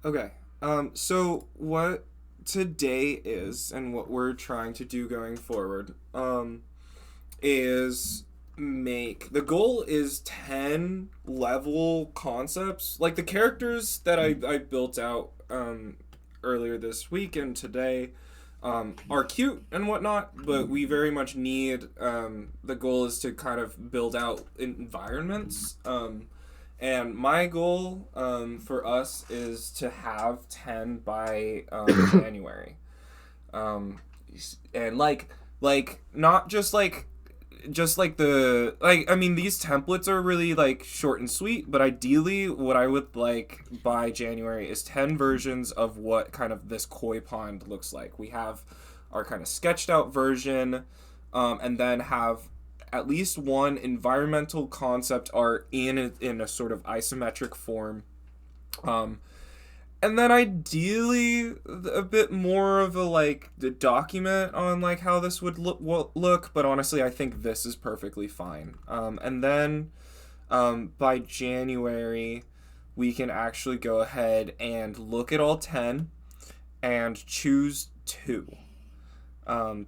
Okay. So what today is, and what we're trying to do going forward, is make the goal is 10 level concepts. Like the characters that I built out earlier this week and today are cute and whatnot, but we very much need the goal is to kind of build out environments. And my goal for us is to have 10 by January. Um, and not just like the like I mean these templates are really like short and sweet, but ideally what I would like by January is 10 versions of what kind of this koi pond looks like. We have our kind of sketched out version, and then have at least one environmental concept art in a sort of isometric form. Um, and then ideally a bit more of a like the document on like how this would look, but honestly I think this is perfectly fine. And then by January we can actually go ahead and look at all 10 and choose two.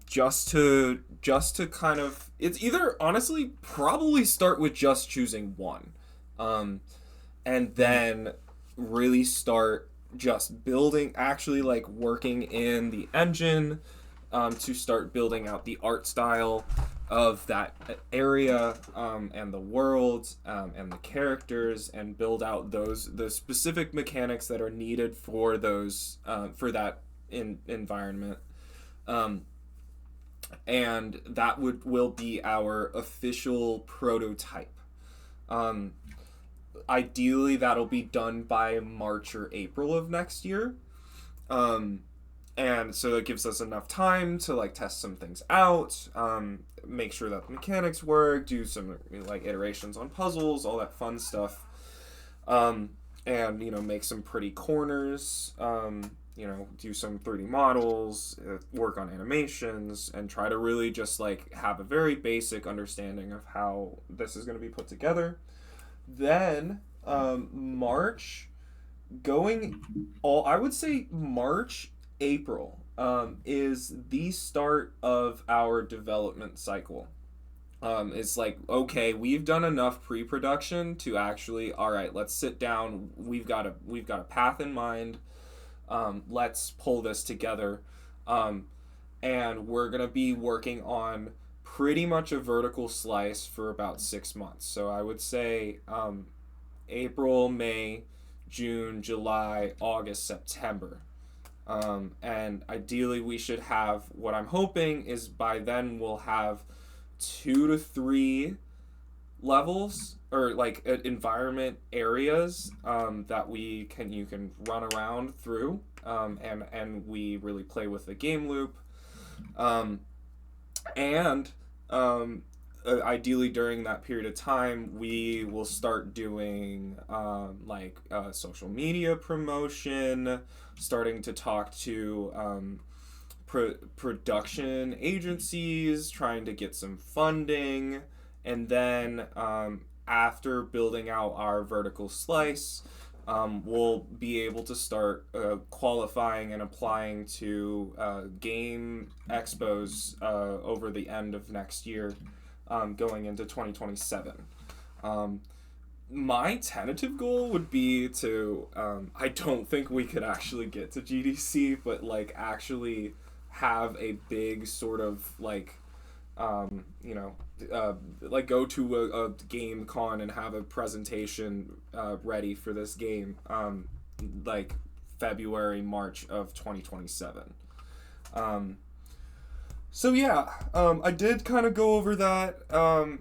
Just to kind of it's either honestly probably start with just choosing one, um, and then really start just building, actually like working in the engine, to start building out the art style of that area, and the world, and the characters, and build out the specific mechanics that are needed for those for that environment. Um, and that will be our official prototype. Um, Ideally, that'll be done by March or April of next year. Um, and so it gives us enough time to like test some things out, make sure that the mechanics work, do some like iterations on puzzles, all that fun stuff. Um, and make some pretty corners. Do some 3D models, work on animations, and try to really just like have a very basic understanding of how this is going to be put together. Then March, going all I would say March, April, is the start of our development cycle. It's like, okay, we've done enough pre-production to actually, all right, let's sit down. We've got a path in mind. Let's pull this together. Um, and we're gonna be working on pretty much a vertical slice for about 6 months. So I would say April, May, June, July, August, September. And ideally, we should have what I'm hoping is by then we'll have 2 to 3 levels or like environment areas, that you can run around through, and we really play with the game loop, um, and ideally during that period of time we will start doing social media promotion, starting to talk to production agencies, trying to get some funding, and then after building out our vertical slice, we'll be able to start qualifying and applying to game expos over the end of next year, going into 2027. Um, my tentative goal would be to, I don't think we could actually get to GDC, but like actually have a big sort of like, um, you know, like go to a game con and have a presentation ready for this game, like February, March of 2027. Um, so yeah, I did kind of go over that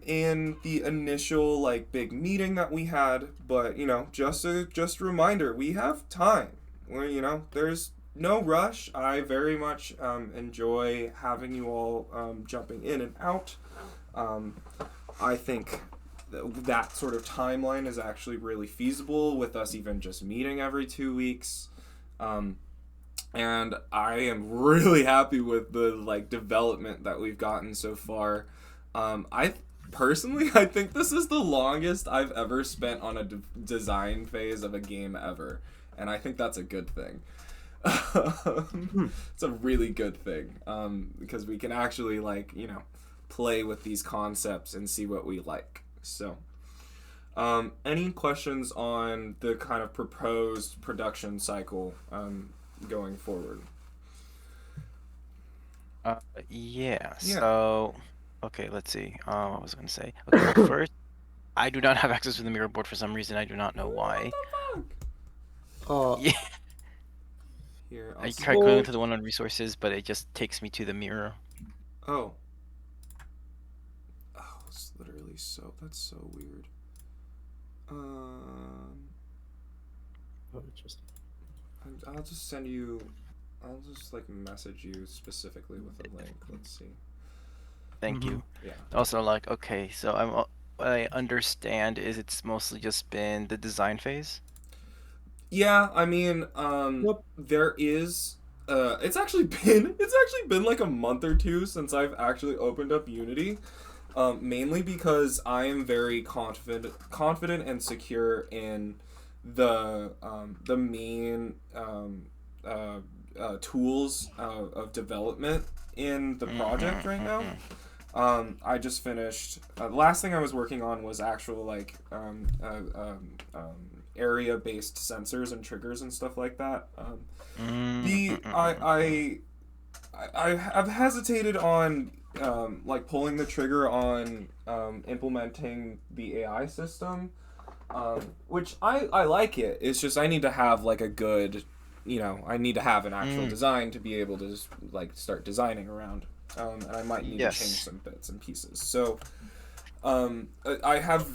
in the initial like big meeting that we had, but just a reminder, we have time. Where there's no rush. I very much enjoy having you all jumping in and out. Um, I think that sort of timeline is actually really feasible with us even just meeting every 2 weeks. Um, and I am really happy with the like development that we've gotten so far. I personally I think this is the longest I've ever spent on a design phase of a game ever, and I think that's a good thing. Hmm. It's a really good thing, because we can actually like play with these concepts and see what we like. So, any questions on the kind of proposed production cycle going forward? Uh, yeah. Yeah. So, okay, let's see. What was I gonna say? Okay, well, first, I do not have access to the mirror board for some reason. I do not know What why. the fuck? Uh, Yeah, Here, I'll I see. tried going well, to the one on resources, but it just takes me to the mirror. Oh. Oh, it's literally so. That's so weird. Um, oh, interesting. I'll just send you. I'll just like message you specifically with a link. Let's see. Thank Mm-hmm. you. Yeah. Also, like, okay, so what I understand is it's mostly just been the design phase. Yeah, I mean, Yep. there is. It's actually been like a month or two since I've actually opened up Unity. Mainly because I am very confident and secure in the main tools of development in the project right now. I just finished. The last thing I was working on was actual like area based sensors and triggers and stuff like that. The I have hesitated on like pulling the trigger on implementing the AI system, which I like it. It's just I need to have like a good, I need to have an actual design to be able to just, like start designing around, and I might need to change Yes. some bits and pieces. So I have,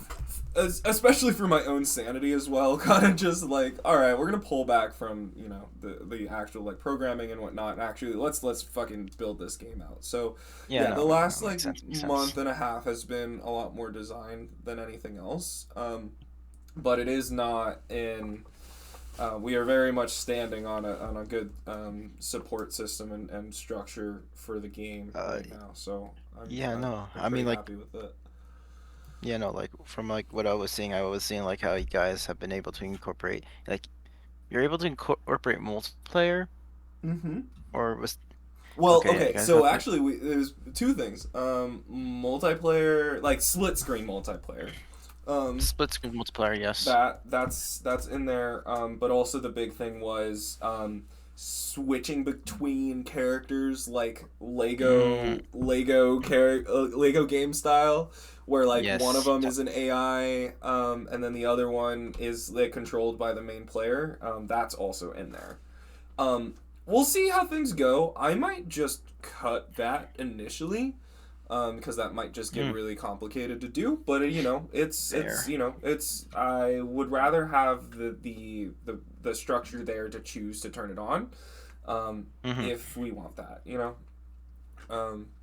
especially for my own sanity as well, kind of just like, all right, we're gonna pull back from the actual like programming and whatnot, and actually let's fucking build this game out. So Yeah, yeah, no, the no, last makes like sense, makes sense. month and a half has been a lot more design than anything else. But it is not in. We are very much standing on a good support system and structure for the game Uh, right now. So yeah, no, I'm I pretty mean, like, happy with it. yeah, no, like from like what I was seeing like how you guys have been able to incorporate, like, you're able to incorporate multiplayer, Mm-hmm. or was Well, okay, yeah, you okay, guys so got the actually, there's two things. Multiplayer, like split screen multiplayer. Um, split screen multiplayer, yes. that's in there. But also the big thing was switching between characters like Mm, Lego game style, where like one of yes. them is an AI, and then the other one is like controlled by the main player. That's also in there. Um, we'll see how things go. I might just cut that initially, because that might just get Mm, really complicated to do. But it's fair. it's I would rather have the structure there to choose to turn it on, Mm-hmm. if we want that.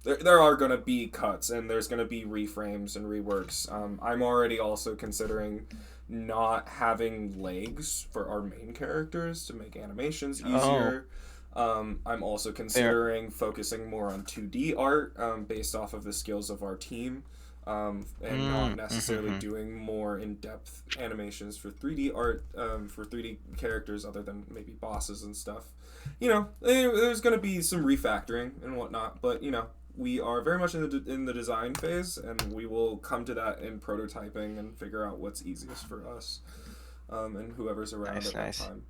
There are going to be cuts and there's going to be reframes and reworks. I'm already also considering not having legs for our main characters to make animations Oh, easier. I'm also fair. considering focusing more on 2D art, based off of the skills of our team, and not necessarily Mm-hmm. doing more in depth animations for 3D art, for 3D characters other than maybe bosses and stuff. There's going to be some refactoring and whatnot, but we are very much in the design phase, and we will come to that in prototyping and figure out what's easiest for us, and whoever's around Nice, at that nice. time.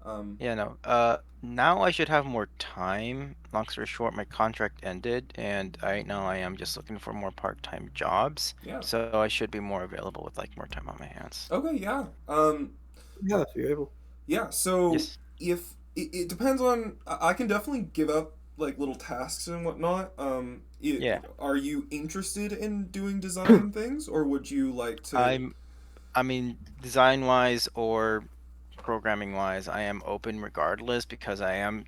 Um, Yeah, no. Now I should have more time. Long story short, my contract ended, and right now I am just looking for more part-time jobs. yeah. So I should be more available with like more time on my hands. Okay. Yeah. Yeah, if you're able. Yeah. So Yes. if it depends on, I can definitely give up like little tasks and whatnot. Yeah. Are you interested in doing design things, or would you like to? I'm I mean, design-wise or programming-wise, I am open regardless because I am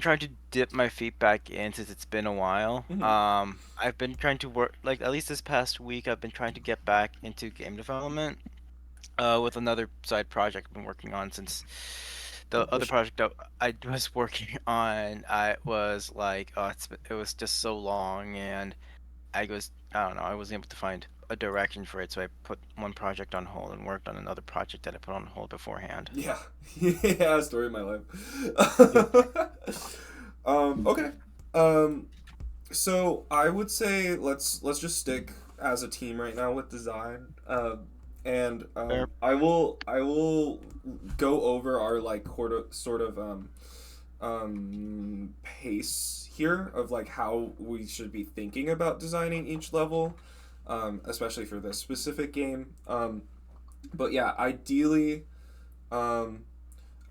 trying to dip my feet back in since it's been a while. Mhm. I've been trying to work like at least this past week I've been trying to get back into game development with another side project I've been working on since the other Which, project that I was working on I was like it was just so long and I don't know, I wasn't able to find a direction for it, so I put one project on hold and worked on another project that I put on hold beforehand. Yeah, yeah, story of my Yep. life. Okay. Um, so I would say let's just stick as a team right now with design. And Fair. I will go over our like sort of pace here of like how we should be thinking about designing each level, especially for this specific game. But yeah, ideally, um,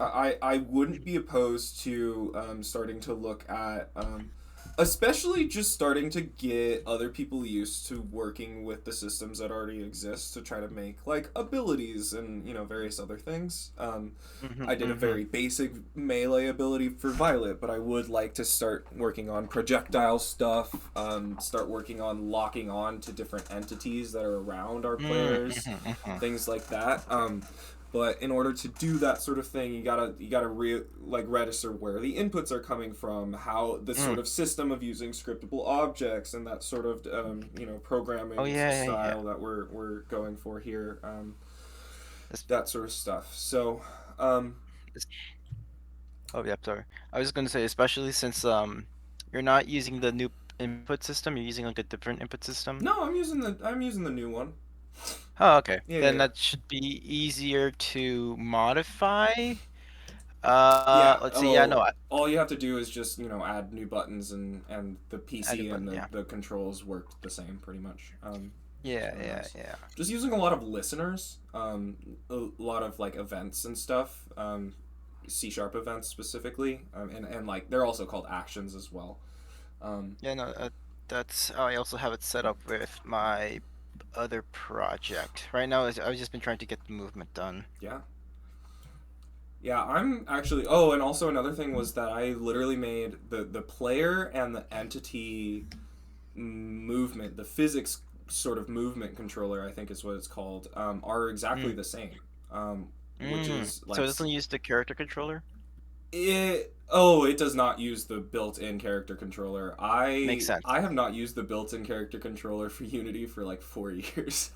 I wouldn't be opposed to starting to look at especially just starting to get other people used to working with the systems that already exist to try to make like abilities and various other things. I did a very basic melee ability for Violet, but I would like to start working on projectile stuff, start working on locking on to different entities that are around our players, things like that. But in order to do that sort of thing, you gotta register where the inputs are coming from, how the sort of system of using scriptable objects, and that sort of programming Oh yeah, yeah, yeah. style that we're going for here, This- that sort of stuff. So, um, this- Oh yeah, sorry. I was gonna say, especially since you're not using the new input system, you're using like a different input system. no, I'm using the new one. Oh, okay. Yeah, Then yeah, that should be easier to modify. yeah. Let's see. Yeah, no, Oh, all you have to do is just add new buttons, and the add a PC and button. Yeah. the controls work the same pretty much. Yeah, Really yeah, nice. yeah. Just using a lot of listeners, a lot of like events and stuff, C# events specifically, and like they're also called actions as well. Yeah, no, that's how I also have it set up with my other project. Right now, I've just been trying to get the movement done. Yeah, yeah. I'm actually. Oh, and also another thing was that I literally made the player and the entity movement, the physics sort of movement controller, I think is what it's called, are exactly Mm. the same. Which is So like it doesn't use the character controller? it does not use the built-in character controller. Makes sense. I have not used the built-in character controller for Unity for like 4 years.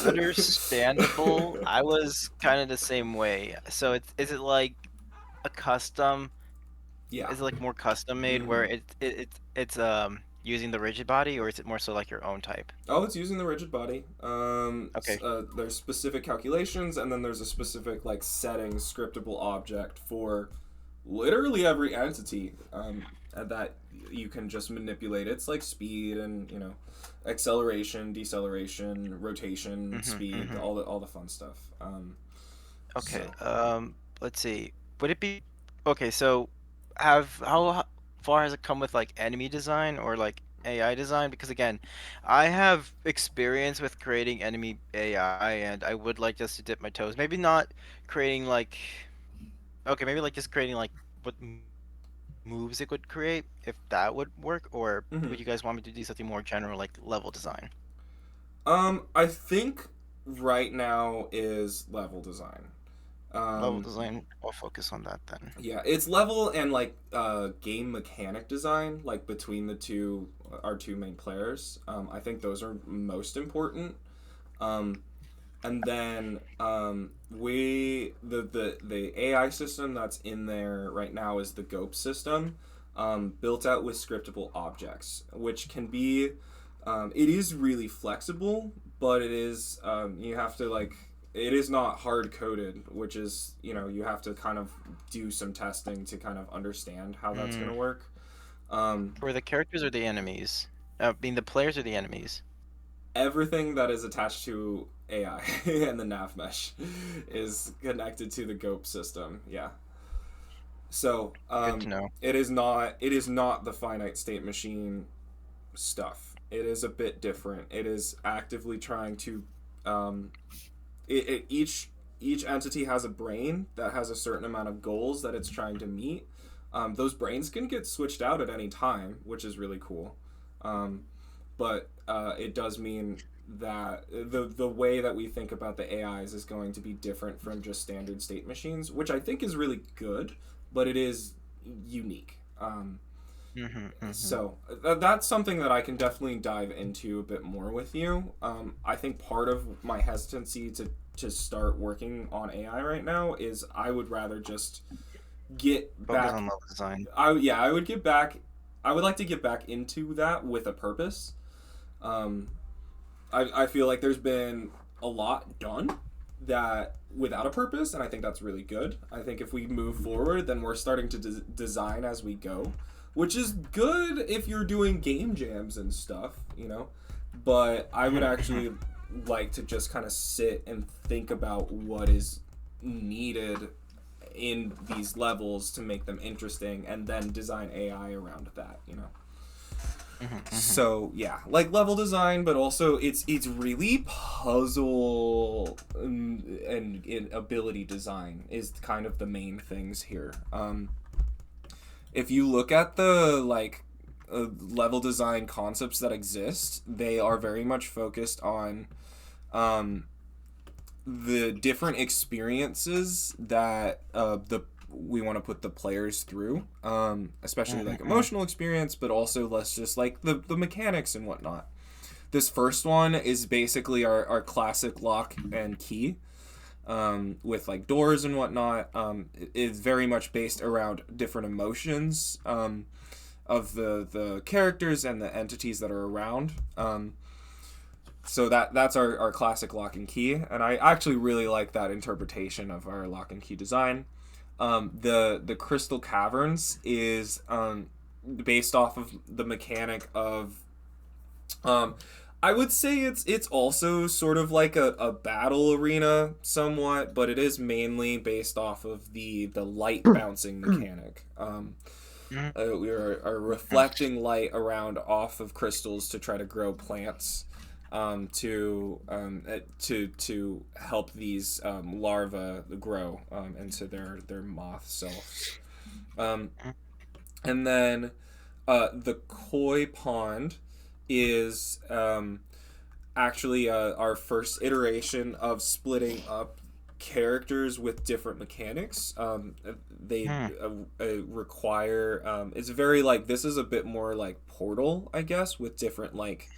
Understandable. I was kind of the same way. So is it like a custom? Yeah. Is it like more custom made where it's using the rigid body, or is it more so like your own type? Oh, it's using the rigid body. Okay. There's specific calculations, and then there's a specific like setting scriptable object for literally every entity, and that you can just manipulate. It's like speed and acceleration, deceleration, rotation, speed, all the fun stuff. Okay. So. Let's see. Would it be okay? So, how far has it come with like enemy design or like AI design? Because again, I have experience with creating enemy AI, and I would like just to dip my toes. Maybe not creating like okay, maybe like just creating like what moves it would create, if that would work, or Mhm. would you guys want me to do something more general like level design? I think right now is level design. Level Um, design, I'll focus on that then. yeah, it's level and like game mechanic design, like between the two our two main players. I think those are most important. Um, and then the AI system that's in there right now is the GOP system, built out with scriptable objects, which can be it is really flexible, but it is you have to like it is not hard coded, which is you have to kind of do some testing to kind of understand how that's going to work. For the characters or the enemies? Being the players or the enemies? Everything that is attached to AI and the nav mesh is connected to the GOP system. Yeah. So Good to know. it is not the finite state machine stuff. It is a bit different. It is actively trying to each entity has a brain that has a certain amount of goals that it's trying to meet. Those brains can get switched out at any time, which is really cool. But it does mean that the way that we think about the AIs is going to be different from just standard state machines, which I think is really good, but it is unique. So that's something that I can definitely dive into a bit more with you. I think part of my hesitancy to start working on AI right now is I would rather just get Focus back. on level design. I would get back. I would like to get back into that with a purpose. Um, I feel like there's been a lot done that without a purpose, and I think that's really good. I think if we move forward, then we're starting to design as we go, which is good if you're doing game jams and stuff, you know. But I would actually like to just kind of sit and think about what is needed in these levels to make them interesting, and then design AI around that, you know. So yeah, like level design, but also it's really puzzle and ability design is kind of the main things here. If you look at the like level design concepts that exist, they are very much focused on the different experiences that we want to put the players through, especially like emotional experience, but also let's just like the mechanics and whatnot. This first one is basically our classic lock and key, with like doors and whatnot. It is very much based around different emotions of the characters and the entities that are around. So that's our classic lock and key, and I actually really like that interpretation of our lock and key design. The Crystal Caverns is based off of the mechanic of I would say it's also sort of like a battle arena somewhat, but it is mainly based off of the light bouncing mechanic. We are reflecting light around off of crystals to try to grow plants. To help these larvae grow into their moth selves. And then the koi pond is actually our first iteration of splitting up characters with different mechanics. They require it's very like this is a bit more like Portal, I guess, with different like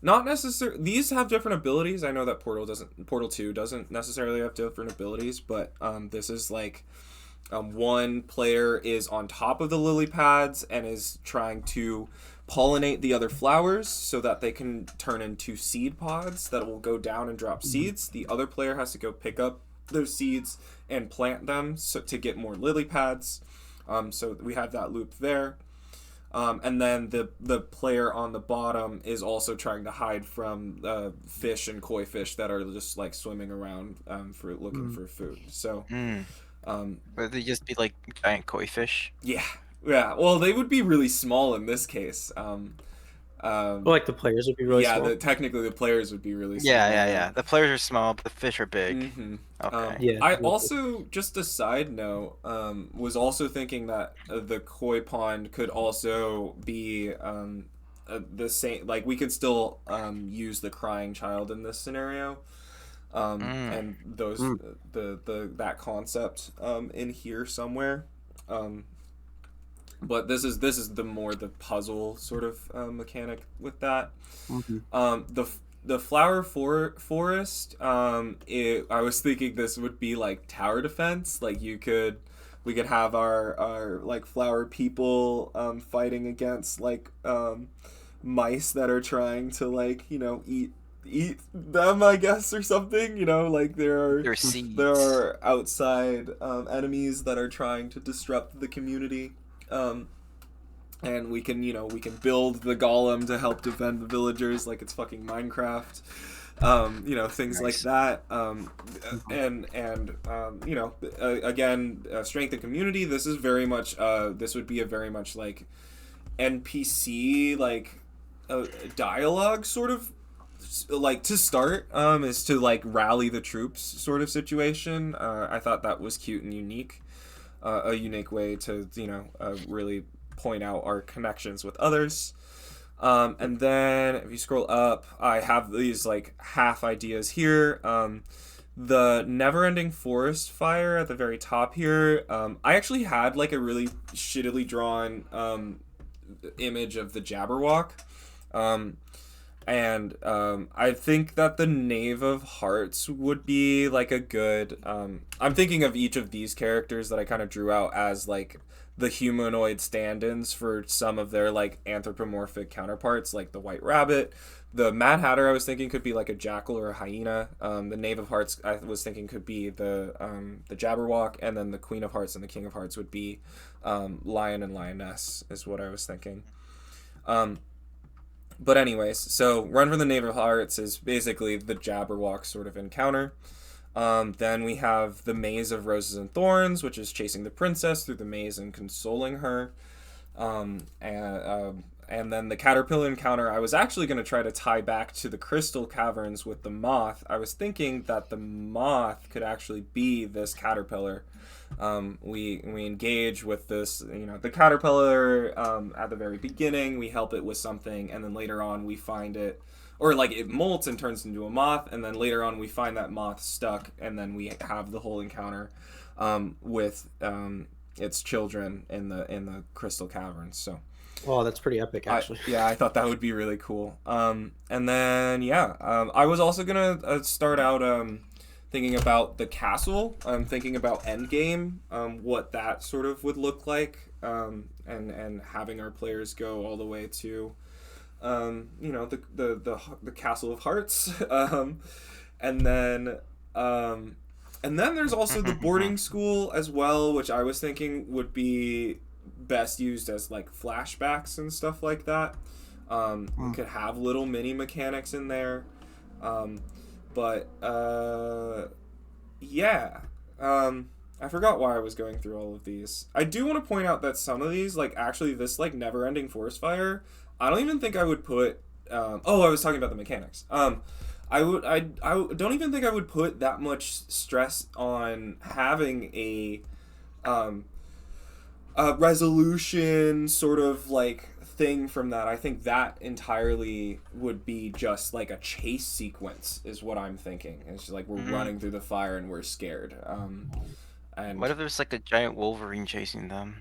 not necessarily these have different abilities. I know that Portal 2 doesn't necessarily have different abilities, but this is like one player is on top of the lily pads and is trying to pollinate the other flowers so that they can turn into seed pods that will go down and drop seeds. The other player has to go pick up those seeds and plant them to get more lily pads. So we have that loop there. And then the player on the bottom is also trying to hide from fish and koi fish that are just like swimming around for looking for food. So, Would they just be like giant koi fish? yeah. Well, they would be really small in this case. Like the players would be really small. Technically the players would be really small. Yeah. The players are small, but the fish are big. Okay. Yeah. I also, just a side note, was also thinking that the koi pond could also be the same. Like we could still use the crying child in this scenario, and those that concept in here somewhere. But this is the more the puzzle sort of mechanic with that. The flower forest. I was thinking this would be like tower defense. Like we could have our like flower people fighting against like mice that are trying to like eat them, I guess, or something. Like there are outside enemies that are trying to disrupt the community. And we can build the golem to help defend the villagers like it's fucking Minecraft. Things like that. Again, strength and community. This is very much. This would be a very much like NPC like dialogue sort of. Like to start is to like rally the troops sort of situation. I thought that was cute and unique. A unique way to really point out our connections with others. And then if you scroll up, I have these like half ideas here. The never-ending forest fire at the very top here. I actually had like a really shittily drawn image of the Jabberwock. And I think that the Knave of Hearts would be like a good. I'm thinking of each of these characters that I kind of drew out as like the humanoid stand-ins for some of their like anthropomorphic counterparts, like the White Rabbit. The Mad Hatter I was thinking could be like a jackal or a hyena. The Knave of Hearts I was thinking could be the Jabberwock, and then the Queen of Hearts and the King of Hearts would be lion and lioness is what I was thinking. But anyways, so Run for the Knave of Hearts is basically the Jabberwock sort of encounter. Then we have the Maze of Roses and Thorns, which is chasing the princess through the maze and consoling her. And then the Caterpillar encounter, I was actually going to try to tie back to the Crystal Caverns with the moth. I was thinking that the moth could actually be this caterpillar. We engage with this, the caterpillar at the very beginning. We help it with something, and then later on we find it, or like it molts and turns into a moth, and then later on we find that moth stuck, and then we have the whole encounter with its children in the Crystal Caverns. So. Oh, that's pretty epic, actually. I thought that would be really cool. And then I was also gonna start out thinking about the castle. I'm thinking about Endgame, what that sort of would look like, and having our players go all the way to, the Castle of Hearts, and then there's also the boarding school as well, which I was thinking would be best used as like flashbacks and stuff like that. We could have little mini mechanics in there. I forgot why I was going through all of these. I do want to point out that some of these, like actually this like never ending forest fire, I don't even think I would put I was talking about the mechanics. I don't even think I would put that much stress on having a resolution sort of like thing from that. I think that entirely would be just like a chase sequence is what I'm thinking. It's just like we're running through the fire and we're scared. And what if there's like a giant Wolverine chasing them?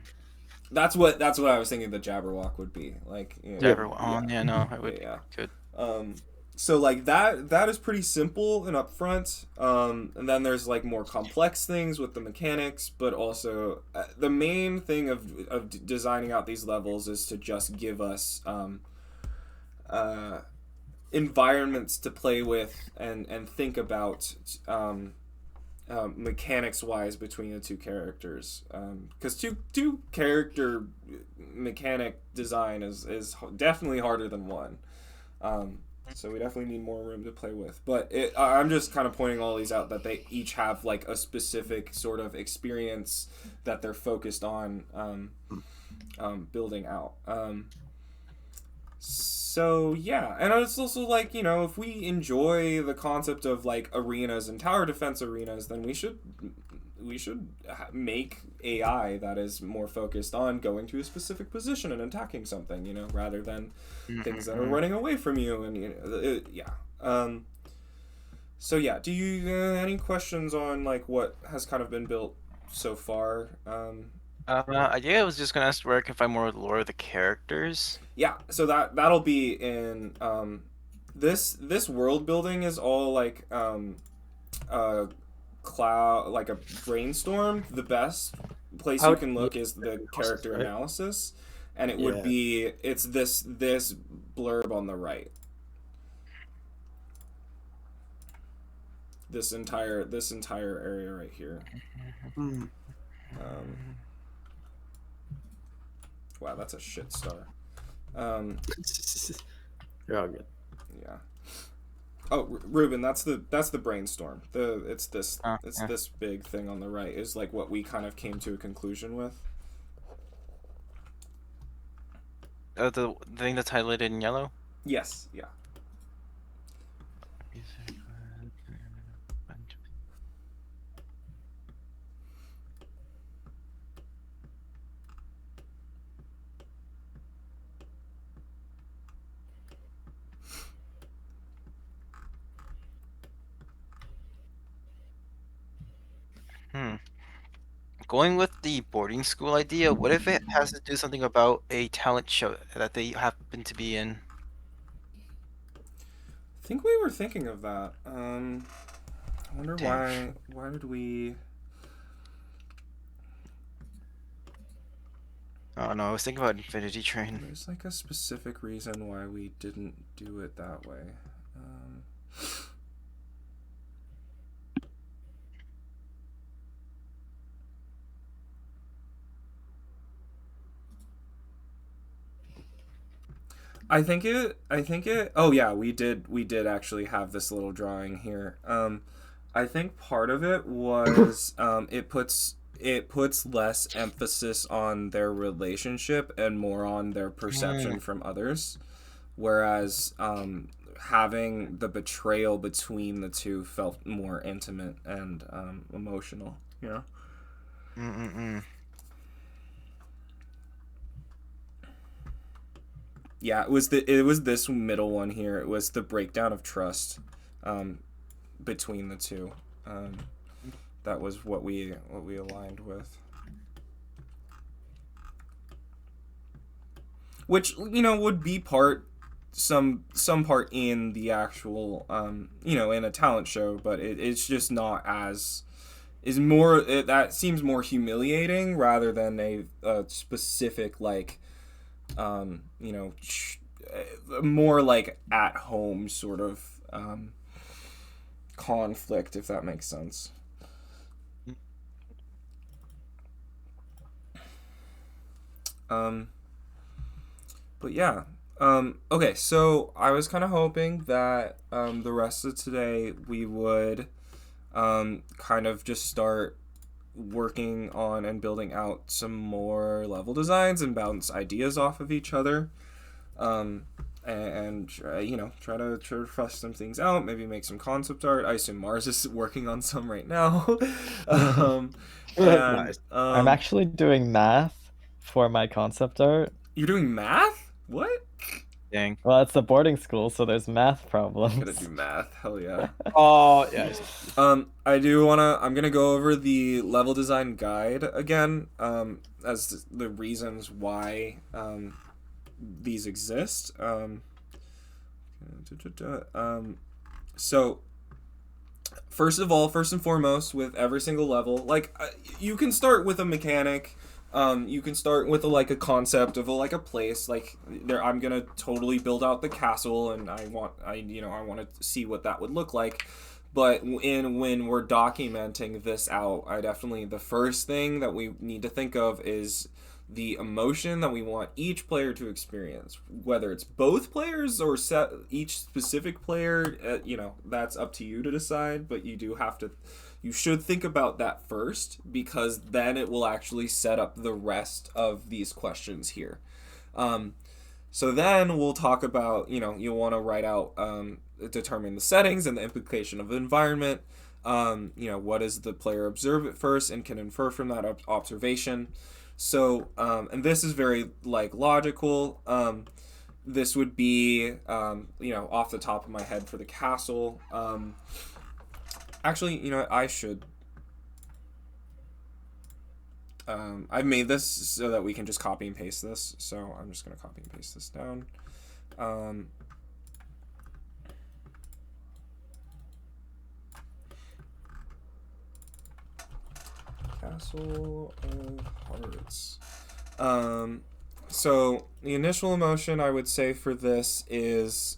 That's what I was thinking the Jabberwock would be like. Jabberwock. I would. Yeah. Good. So like that is pretty simple and upfront, and then there's like more complex things with the mechanics, but also the main thing of designing out these levels is to just give us environments to play with and think about mechanics wise between the two characters, because two character mechanic design is definitely harder than one. So we definitely need more room to play with. But I'm just kind of pointing all these out that they each have like a specific sort of experience that they're focused on building out. So yeah, and it's also like, if we enjoy the concept of like arenas and tower defense arenas, then we should make AI that is more focused on going to a specific position and attacking something, rather than things that are running away from you. And so yeah, do you any questions on like what has kind of been built so far? I was just gonna ask where I can find more lore of the characters. Yeah, so that'll be in this world building is all like cloud, like a brainstorm. The best place you can look is the character analysis, and it would be it's this blurb on the right. This entire area right here. Wow, that's a shit star. You're all good. Yeah. Oh, Ruben, that's the brainstorm. It's this big thing on the right is like what we kind of came to a conclusion with. The thing that's highlighted in yellow? Yes. Yeah. going with the boarding school idea, what if it has to do something about a talent show that they happen to be in? I think we were thinking of that. I wonder Damn. why did we... Oh no, I was thinking about Infinity Train. There's like a specific reason why we didn't do it that way. Um, I think it oh yeah, we did actually have this little drawing here. I think part of it was it puts less emphasis on their relationship and more on their perception from others, whereas having the betrayal between the two felt more intimate and emotional. You know. Mm-mm-mm. Yeah, it was this middle one here. It was the breakdown of trust um, between the two. That was what we aligned with. Which, you know, would be some part in the actual you know, in a talent show, but it's just not as is more that seems more humiliating rather than a specific like you know, more like at home sort of conflict, if that makes sense. Um, but yeah. Okay, so I was kind of hoping that the rest of today we would kind of just start working on and building out some more level designs and bounce ideas off of each other. And you know, try to flesh some things out, maybe make some concept art. I assume Mars is working on some right now. um, and, Nice. I'm actually doing math for my concept art. You're doing math? What? Dang. Well, it's a boarding school, so there's math I'm problems. gonna do math. Hell yeah. Oh, yes. I'm gonna go over the level design guide again, as the reasons why these exist. So first of all, first and foremost, with every single level, like you can start with a mechanic. You can start with like a concept of like a place. Like there, I'm gonna totally build out the castle, and I want to see what that would look like. But when we're documenting this out, I definitely the first thing that we need to think of is the emotion that we want each player to experience, whether it's both players or each specific player. You know, that's up to you to decide, but you should think about that first, because then it will actually set up the rest of these questions here. So then we'll talk about, you know, you'll want to write out, determine the settings and the implication of the environment. You know, what does the player observe at first and can infer from that observation. So, and this is very like logical. This would be, you know, off the top of my head for the castle. Actually, you know what, I should. I've made this so that we can just copy and paste this. So I'm just gonna copy and paste this down. Castle of Hearts. So the initial emotion I would say for this is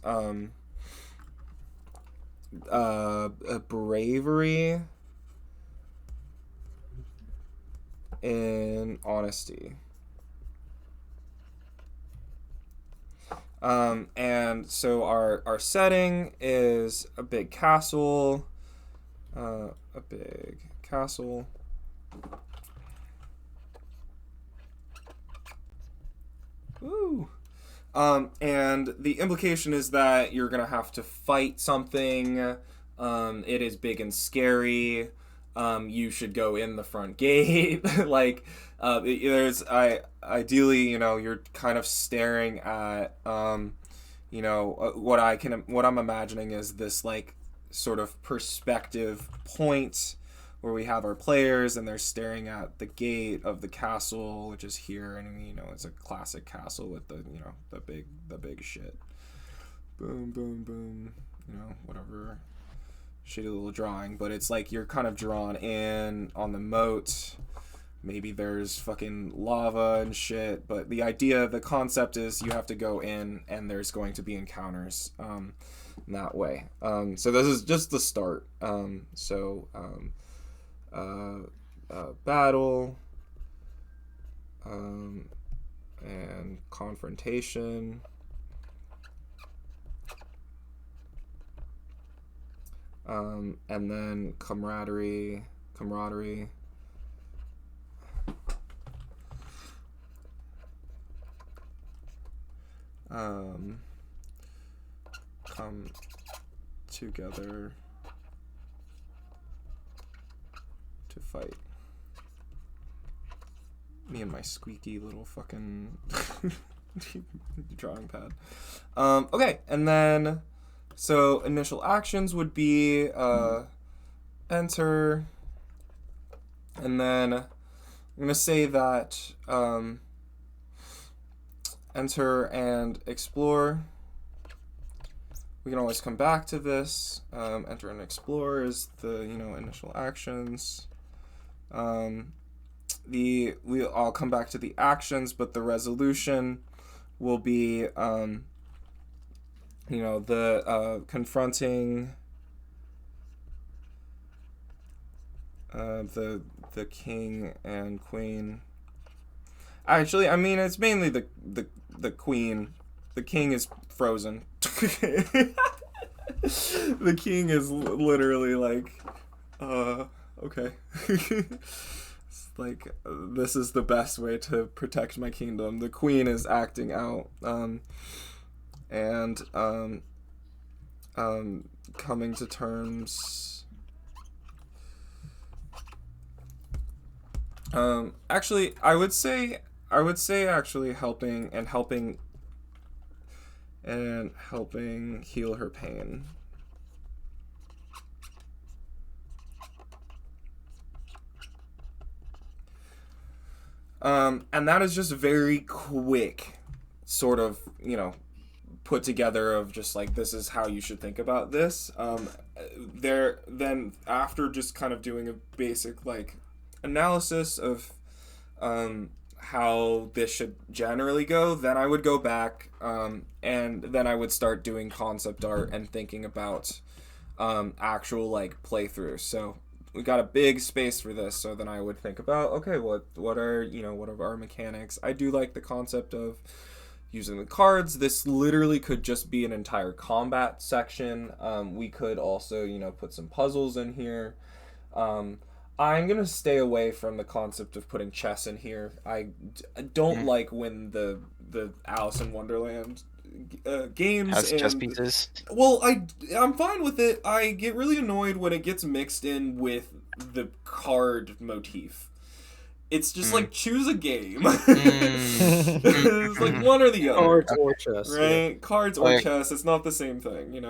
a bravery and honesty. And so our setting is a big castle. A big castle. Ooh. And the implication is that you're gonna have to fight something. It is big and scary. You should go in the front gate. Like, ideally, you know, you're kind of staring at, you know, what I'm imagining is this like sort of perspective point where we have our players and they're staring at the gate of the castle, which is here, and you know it's a classic castle with the the big shit. Boom, boom, boom. You know, whatever. Shitty little drawing, but it's like you're kind of drawn in on the moat. Maybe there's fucking lava and shit, but the concept is you have to go in and there's going to be encounters that way. So this is just the start. Battle and confrontation. And then camaraderie. Come together to fight. Me and my squeaky little fucking drawing pad. Okay, and then so initial actions would be enter, and then I'm gonna say that enter and explore. We can always come back to this. Enter and explore is the initial actions. I'll come back to the actions, but the resolution will be the confronting the king and queen. Actually, I mean it's mainly the queen. The king is frozen. The king is literally like, okay. It's like, this is the best way to protect my kingdom. The queen is acting out, and coming to terms. Actually, I would say actually helping heal her pain. And that is just very quick, sort of, put together of just like, this is how you should think about this. Then after just kind of doing a basic like analysis of how this should generally go, then I would go back and then I would start doing concept art and thinking about actual like playthroughs. So we got a big space for this, so then I would think about, okay, what are our mechanics. I do like the concept of using the cards. This literally could just be an entire combat section. We could also put some puzzles in here. I'm gonna stay away from the concept of putting chess in here. I don't like when the Alice in Wonderland games has chess pieces. Well, I'm fine with it. I get really annoyed when it gets mixed in with the card motif. It's just like, choose a game. It's like one or the other. Cards or chess. Right? Yeah. Cards or chess. It's not the same thing,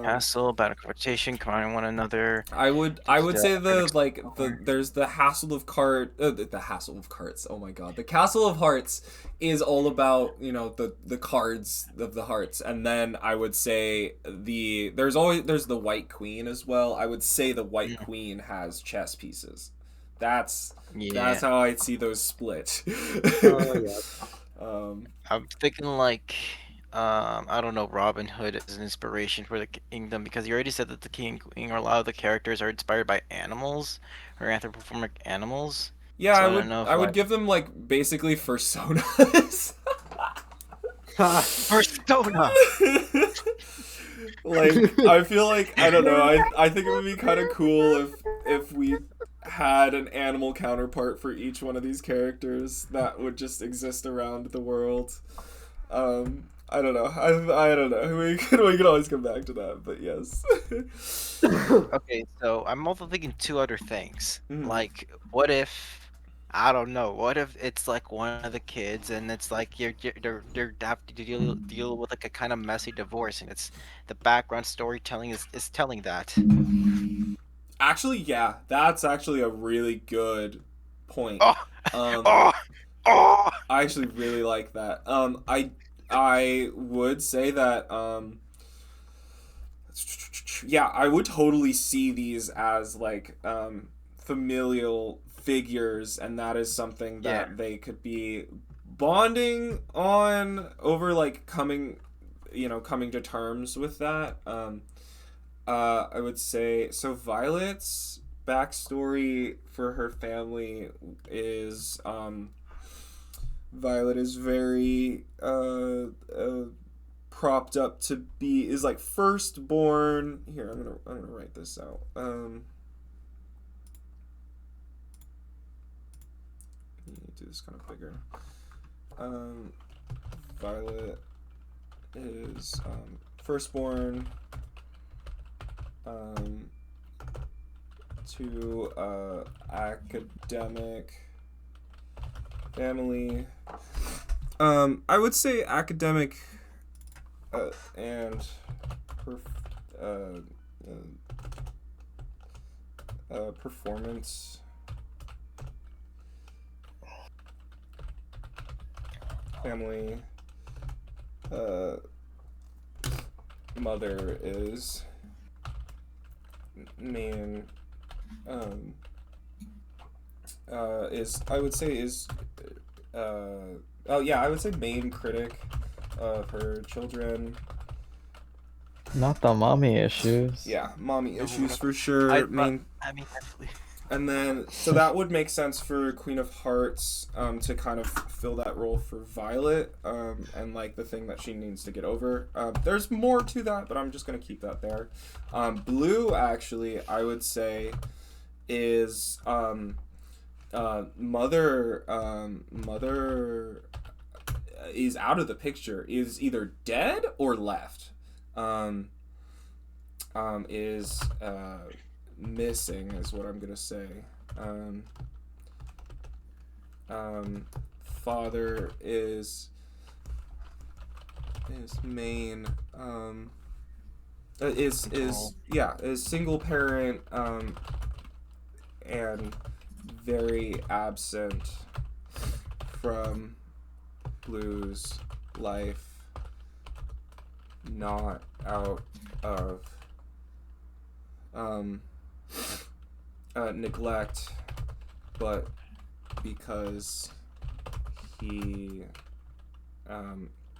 Castle, battle confrontation, calling one another. I would say there's the Hassle of Cards. The Hassle of Cards. Oh my god. The Castle of Hearts is all about, the cards of the hearts. And then I would say there's the White Queen as well. I would say the White Queen has chess pieces. That's how I see those split. I'm thinking like, I don't know, Robin Hood as an inspiration for the kingdom, because you already said that the king and queen or a lot of the characters are inspired by animals or anthropomorphic animals. Yeah, so I would give them like basically personas. Persona. Like, I feel like, I don't know, I think it would be kind of cool if we had an animal counterpart for each one of these characters that would just exist around the world. I don't know. I don't know. We could always come back to that, but yes. Okay, so I'm also thinking two other things. Like, what if, I don't know, what if it's like one of the kids and it's like they're have to deal with like a kind of messy divorce, and it's the background storytelling is telling that. Actually, yeah, that's actually a really good point. Oh, Um, oh, oh. I actually really like that. I would say that yeah, I would totally see these as like familial figures, and that is something Yeah. that they could be bonding on over like coming to terms with that. I would say so. Violet's backstory for her family is Violet is very propped up to be is like firstborn. Here, I'm gonna write this out. Do this kind of bigger. Violet is firstborn to academic family. I would say academic and performance family. Mother is main is I would say is oh yeah, I would say main critic of her children. Not the mommy issues. Yeah, mommy No, issues for sure. I Main, mean, definitely. and then so that would make sense for Queen of Hearts to kind of fill that role for Violet and like the thing that she needs to get over. There's more to that, but I'm just gonna keep that there. Blue actually, I would say, is mother is out of the picture, is either dead or left, is missing is what I'm gonna say. Father is main is single parent and very absent from Blue's life, not out of neglect, but because he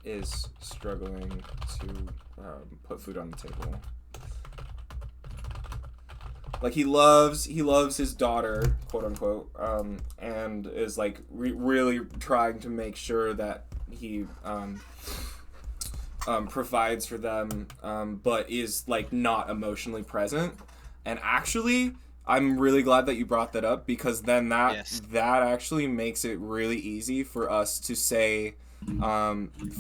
is struggling to put food on the table. Like he loves his daughter, quote unquote, and is like really trying to make sure that he provides for them, but is like not emotionally present. And actually, I'm really glad that you brought that up, because then that actually makes it really easy for us to say,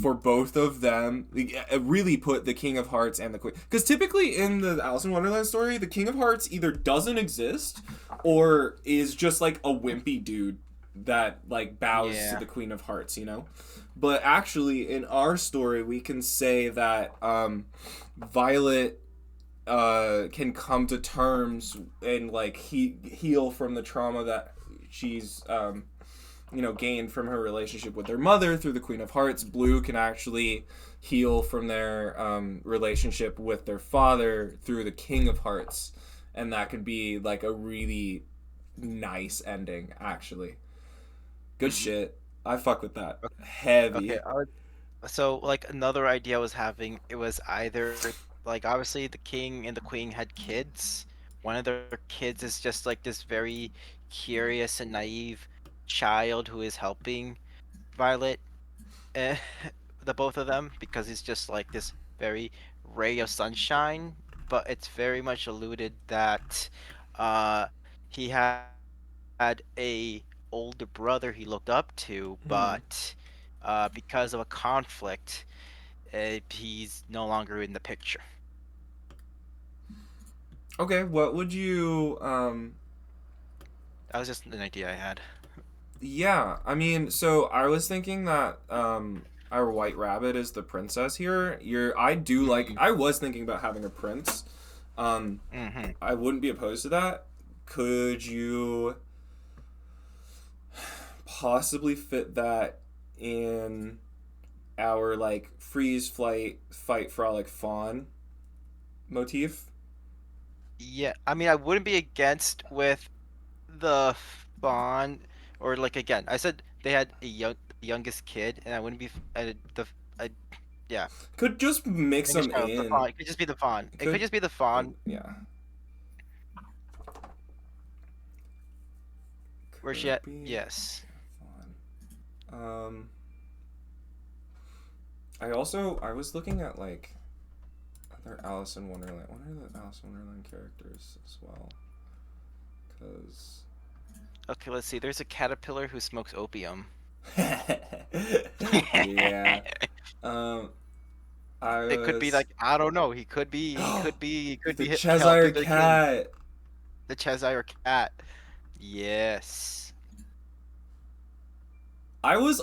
for both of them, really put the King of Hearts and the Queen. Because typically in the Alice in Wonderland story, the King of Hearts either doesn't exist or is just like a wimpy dude that like bows to the Queen of Hearts, you know? But actually, in our story, we can say that Violet can come to terms and like heal from the trauma that she's gained from her relationship with her mother through the Queen of Hearts. Blue can actually heal from their relationship with their father through the King of Hearts, and that could be like a really nice ending. Actually, good shit. I fuck with that. Heavy. Okay, so like another idea I was having, it was either like obviously the king and the queen had kids. One of their kids is just like this very curious and naive child who is helping Violet, the both of them, because he's just like this very ray of sunshine. But it's very much alluded that he had a older brother he looked up to, but because of a conflict, he's no longer in the picture. Okay, what would you That was just an idea I had. Yeah, I mean, so I was thinking that our White Rabbit is the princess here. I was thinking about having a prince. Mm-hmm. I wouldn't be opposed to that. Could you possibly fit that in our like freeze, flight, fight, frolic, fawn motif? Yeah, I mean, I wouldn't be against with the fawn, or like again, I said they had a youngest kid, and I wouldn't be uh, yeah, Could just mix youngest them child, the in. fawn. It could just be the fawn. It could Could just be the fawn, yeah. where she Could had be yes. fawn. I was looking at like other Alice in Wonderland. What are the Alice in Wonderland characters as well? Because Okay, let's see. There's a caterpillar who smokes opium. yeah. Um, I It could be was like I don't know. He could be. He could the be Cheshire helping the king. Cat. The Cheshire Cat. Yes. I was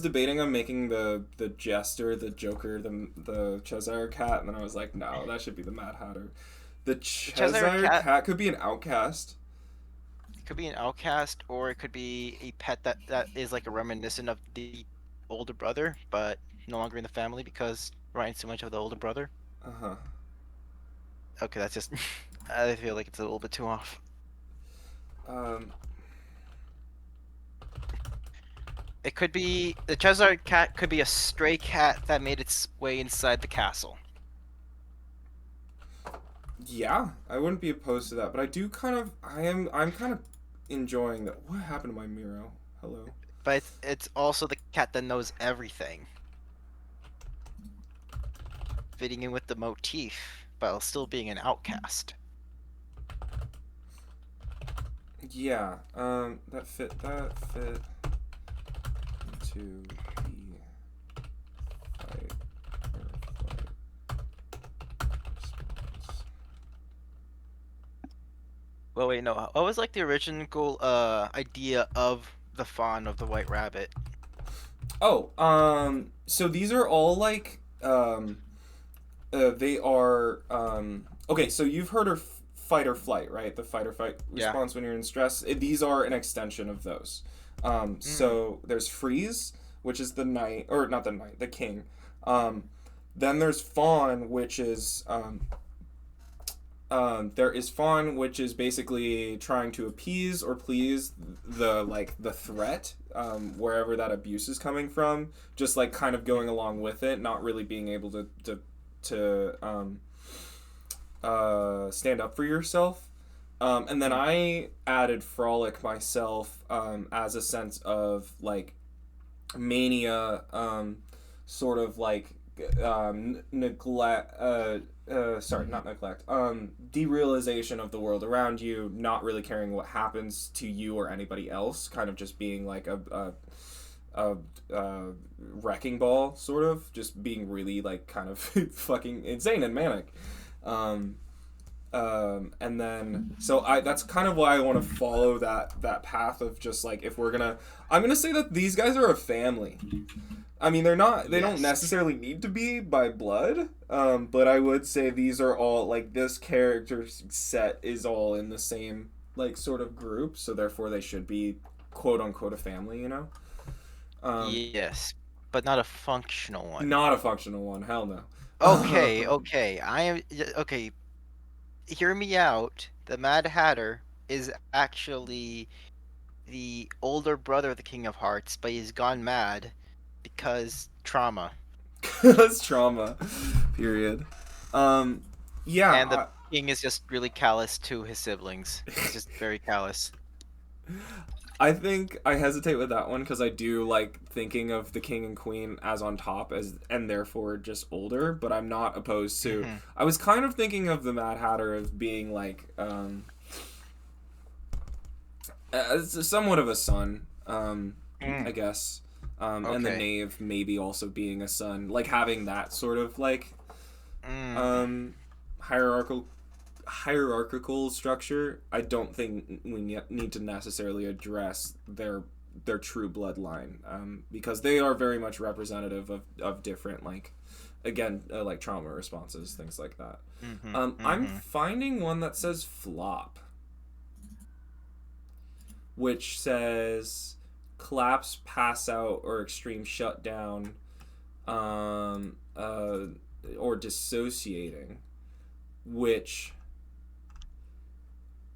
debating on making the Jester, the Joker, the Cheshire Cat, and then I was like, no, that should be the Mad Hatter. The Cheshire Cheshire Cat Cat could be an outcast. could be an outcast, or it could be a pet that is like a reminiscent of the older brother, but no longer in the family because Ryan's too much of the older brother. Uh-huh. Okay, that's just. I feel like it's a little bit too off. Um, It could be the Cheshire Cat could be a stray cat that made its way inside the castle. yeah, I wouldn't be opposed to that, but I'm kind of enjoying that. What happened to my Miro? Hello. But it's also the cat that knows everything. Fitting in with the motif, while still being an outcast. Yeah, that fit into the fight or flight response. Well, wait, no. What was like the original idea of the fawn of the White Rabbit? Oh, so these are all like, they are, okay, so you've heard of fight or flight, right? The fight or fight Yeah. response when you're in stress. These are an extension of those. So there's freeze, which is the knight, or not the knight, the king. Then there's fawn, which is, there is fawn, which is basically trying to appease or please the threat, wherever that abuse is coming from. Just like kind of going along with it, not really being able to stand up for yourself. And then I added frolic myself, as a sense of like mania, sort of like neglect. Sorry, not neglect. Derealization of the world around you, not really caring what happens to you or anybody else, kind of just being like a wrecking ball, sort of, just being really like kind of fucking insane and manic. And then so that's kind of why I want to follow that path of just like, if I'm gonna say that these guys are a family. I mean, they don't necessarily need to be by blood, but I would say these are all like, this character set is all in the same like sort of group, so therefore they should be quote unquote a family, you know. Yes, but not a functional one. Not a functional one, hell no. Okay, okay. Okay. Hear me out. The Mad Hatter is actually the older brother of the King of Hearts, but he's gone mad because trauma. That's trauma. Period. Yeah. And the king is just really callous to his siblings. He's just very callous. I think I hesitate with that one because I do like thinking of the king and queen as on top, and therefore just older, but I'm not opposed to. Mhm. I was kind of thinking of the Mad Hatter as being like, as somewhat of a son, I guess. And the Okay. knave maybe also being a son, like having that sort of like hierarchical structure. I don't think we need to necessarily address their their true bloodline, because they are very much representative of different, like, again, like trauma responses, things like that. I'm finding one that says flop, which says collapse, pass out, or extreme shutdown, or dissociating, which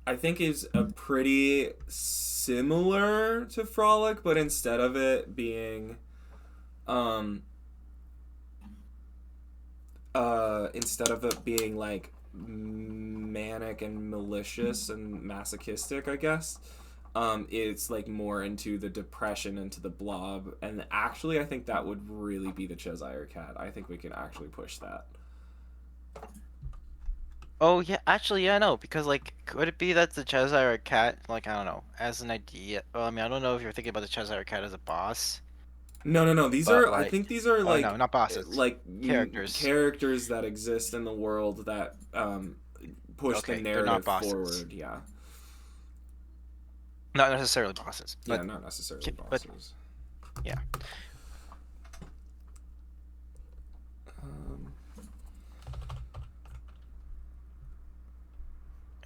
I think is a pretty similar to Frolic, but instead of it being like manic and malicious and masochistic, I guess, it's like more into the depression, into the blob, and actually I think that would really be the Cheshire Cat. I think we can actually push that. Oh yeah, actually yeah, no, because like, could it be that the Cheshire Cat, like, I don't know, as an idea? Well, I mean, I don't know if you're thinking about the Cheshire Cat as a boss. No. These But, are, I like, think these are like, no, not bosses. like Characters that exist in the world that push Okay, the they're not narrative bosses. forward. Yeah. Not necessarily bosses. Yeah, But not necessarily but- bosses. yeah.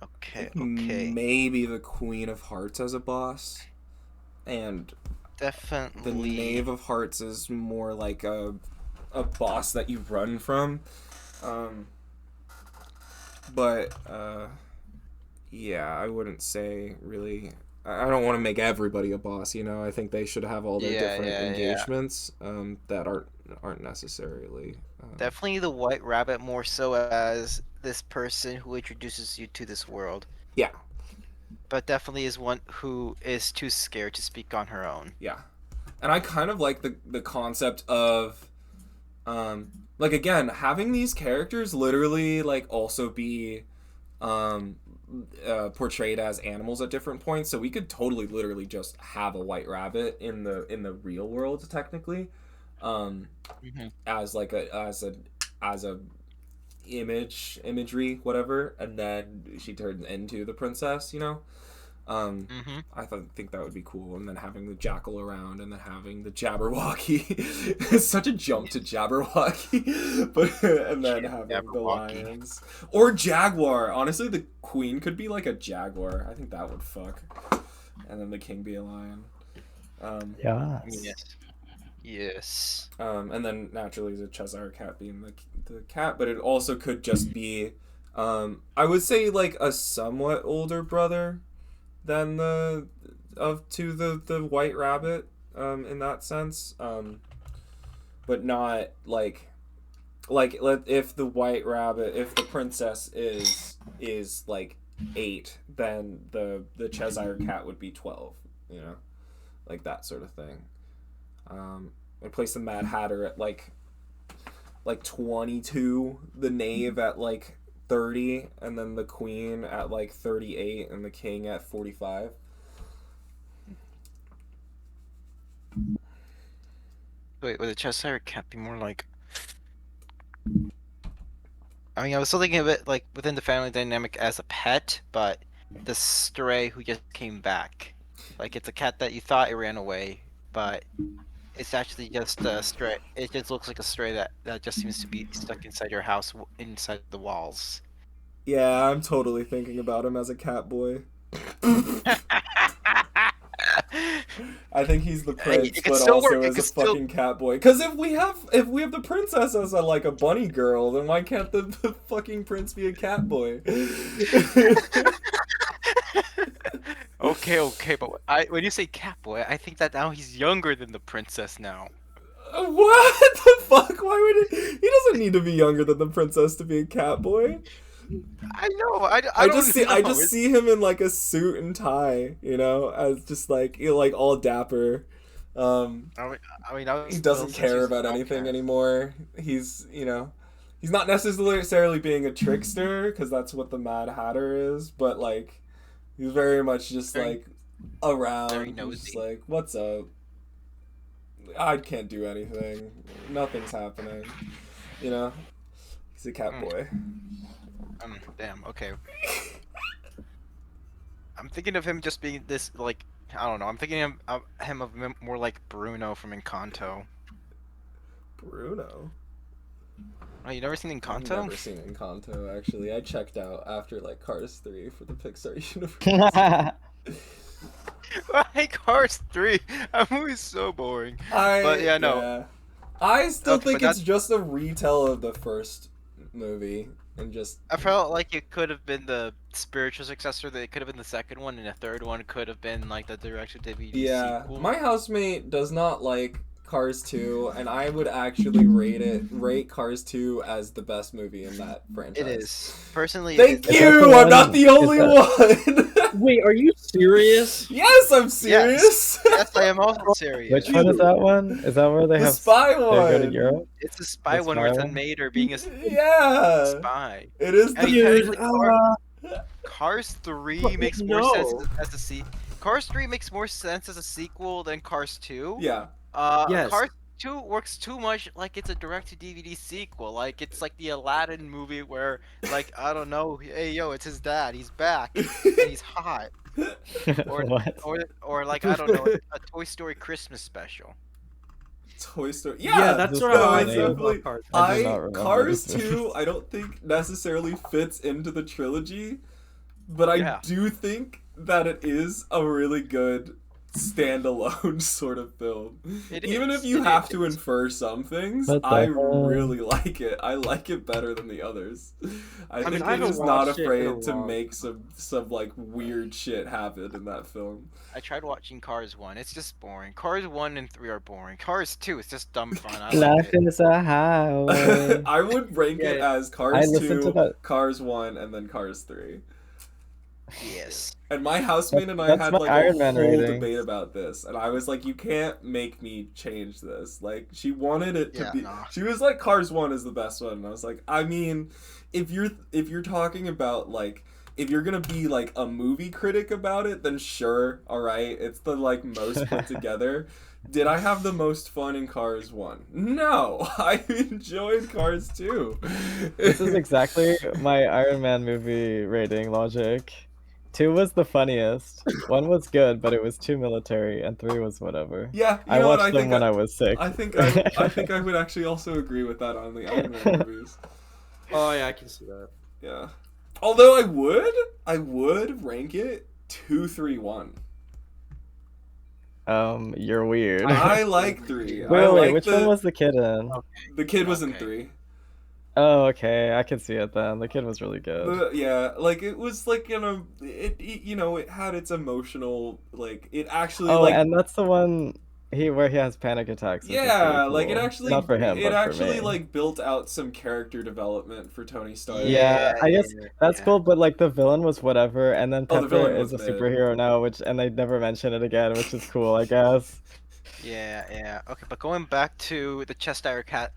Okay. Maybe the Queen of Hearts as a boss, and Definitely. the Knave of Hearts is more like a boss that you run from. But yeah, I wouldn't say really. I don't want to make everybody a boss, you know. I think they should have all their different engagements that aren't necessarily. Definitely the White Rabbit, more so as this person who introduces you to this world. Yeah. But definitely is one who is too scared to speak on her own. Yeah. And I kind of like the concept of like, again, having these characters literally like also be portrayed as animals at different points, so we could totally literally just have a White Rabbit in the real world technically, as like as a imagery, whatever, and then she turns into the princess, you know. I think that would be cool, and then having the Jackal around, and then having the Jabberwocky. It's such a jump to Jabberwocky, but and then having the lions or Jaguar. Honestly, the queen could be like a jaguar. I think that would fuck, and then the king be a lion. Yeah. Yes. And then naturally the Cheshire Cat being the cat, but it also could just be, I would say like a somewhat older brother than the White Rabbit, in that sense, but not like if the White Rabbit, if the princess is like 8, then the Cheshire Cat would be 12, you know, like that sort of thing. I place the Mad Hatter at like 22, the Knave at like 30, and then the Queen at like 38, and the King at 45. Wait, would the Cheshire Cat be more like... I mean, I was still thinking of it like within the family dynamic as a pet, but the stray who just came back. Like, it's a cat that you thought it ran away, but it's actually just a stray. It just looks like a stray that just seems to be stuck inside your house, inside the walls. Yeah, I'm totally thinking about him as a cat boy. I think he's the prince, but also as a fucking cat boy. Because if we have the princess as a bunny girl, then why can't the fucking prince be a cat boy? Okay, but when you say cat boy, I think that now he's younger than the princess now. What the fuck? Why would he doesn't need to be younger than the princess to be a cat boy. I know. I just see him in like a suit and tie, you know, as just like, you know, like all dapper. He doesn't care about anything anymore. He's, you know, he's not necessarily being a trickster, because that's what the Mad Hatter is, but like he's very much just like around, just like, what's up? I can't do anything. Nothing's happening. You know, he's a cat boy. Damn. Okay. I'm thinking of him just being this like I don't know. I'm thinking of him more like Bruno from Encanto. Bruno. Oh, you never seen I've Encanto? never seen Encanto, actually. I checked out after, like, Cars 3 for the Pixar universe. Why Cars 3? That movie's so boring. But yeah, no. Yeah. I still Okay, think but it's just a retell of the first movie, and just I felt like it could have been the spiritual successor. That it could have been the second one, and the third one could have been like the direct-to-DVD yeah. sequel. My housemate does not like Cars 2, and I would actually rate Cars 2 as the best movie in that franchise. It is. Personally, Thank it is. you! I'm not the only Is one! Wait, are you serious? Yes, I'm serious! Yes, I am also serious. Which one is that one? Is that where they The have spy they go to one! Europe? It's a spy The one spy where it's a one? maid or being a Yeah! spy. It is I the mean, Dude, technically, Cars 3 But makes more no. sense as a Cars 3 makes more sense as a sequel than Cars 2. Yeah. Yes. Cars 2 works too much like it's a direct-to-DVD sequel. Like it's like the Aladdin movie where, like, I don't know, hey yo, it's his dad, he's back, and he's hot. Or, What? or like I don't know, a Toy Story Christmas special. Toy Story. Yeah, Yeah, that's this what no, I it's think definitely- about Cars. I do I not remember Cars this movie. 2 I don't think necessarily fits into the trilogy, but I Yeah. do think that it is a really good standalone sort of film. It Even is, if you it have is. to infer some things, But the I whole- really like it. I like it better than the others. I mean, think I they're haven't just not watched it in a afraid to while. make some like weird shit happen in that film. I tried watching Cars 1. It's just boring. Cars 1 and 3 are boring. Cars 2 is just dumb fun. I like Life it. is a highway. I would rank it Yeah, as I Cars listened to 2, that. Cars 1, and then Cars 3. Yes. And my housemate and I That's had my like Iron a Man whole rating. debate about this, and I was like, "You can't make me change this." Like, she wanted it to Yeah, be. nah. She was like, "Cars 1 is the best one," and I was like, "I mean, if you're talking about like." If you're gonna be like a movie critic about it, then sure, all right, it's the like most put together. Did I have the most fun in Cars 1? No, I enjoyed Cars 2. This is exactly my Iron Man movie rating logic. 2 was the funniest. 1 was good, but it was too military, and 3 was whatever. Yeah, you I know what? watched them when I was 6. I think I would actually also agree with that on the Iron Man movies. Oh yeah, I can see that. Yeah. Although I would rank it 2, 3, 1. You're weird. I like 3. I Wait, like which one was the kid in? the kid was in Okay. 3. Oh, okay, I can see it then. The kid was really good. Yeah, like it was like it had its emotional like it actually Oh, like and that's the one where he has panic attacks. which is yeah, pretty like it cool. actually Not for him, it but actually for me. like built out some character development for Tony Stark. Yeah, I guess that's yeah. cool, but like the villain was whatever, and then Oh, the Pepper villain is a was mid. superhero now, and they never mention it again, which is cool, I guess. Yeah, yeah. Okay, but going back to the Cheshire cat